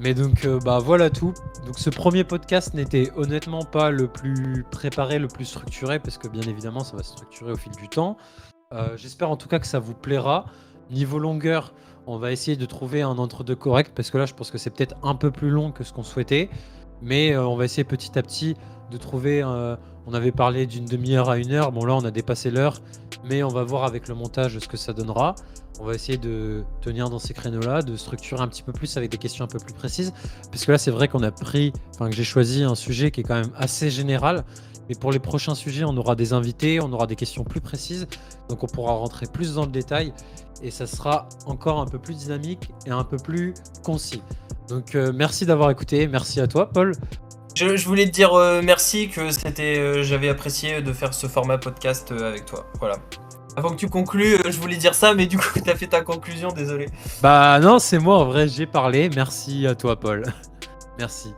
Mais donc bah voilà tout. Donc ce premier podcast n'était honnêtement pas le plus préparé, le plus structuré, parce que bien évidemment ça va se structurer au fil du temps. J'espère en tout cas que ça vous plaira. Niveau longueur, on va essayer de trouver un entre-deux correct, parce que là je pense que c'est peut-être un peu plus long que ce qu'on souhaitait. Mais on va essayer petit à petit de trouver. On avait parlé d'une demi-heure à 1 heure. Bon là on a dépassé l'heure, mais on va voir avec le montage ce que ça donnera. On va essayer de tenir dans ces créneaux-là, de structurer un petit peu plus avec des questions un peu plus précises. Parce que là c'est vrai que j'ai choisi un sujet qui est quand même assez général. Mais pour les prochains sujets, on aura des invités, on aura des questions plus précises. Donc on pourra rentrer plus dans le détail. Et ça sera encore un peu plus dynamique et un peu plus concis. Donc merci d'avoir écouté. Merci à toi, Paul. Je voulais te dire merci, que j'avais apprécié de faire ce format podcast avec toi. Voilà. Avant que tu conclues, je voulais dire ça, mais du coup, t'as fait ta conclusion, désolé. Bah non, c'est moi en vrai, j'ai parlé. Merci à toi, Paul. Merci.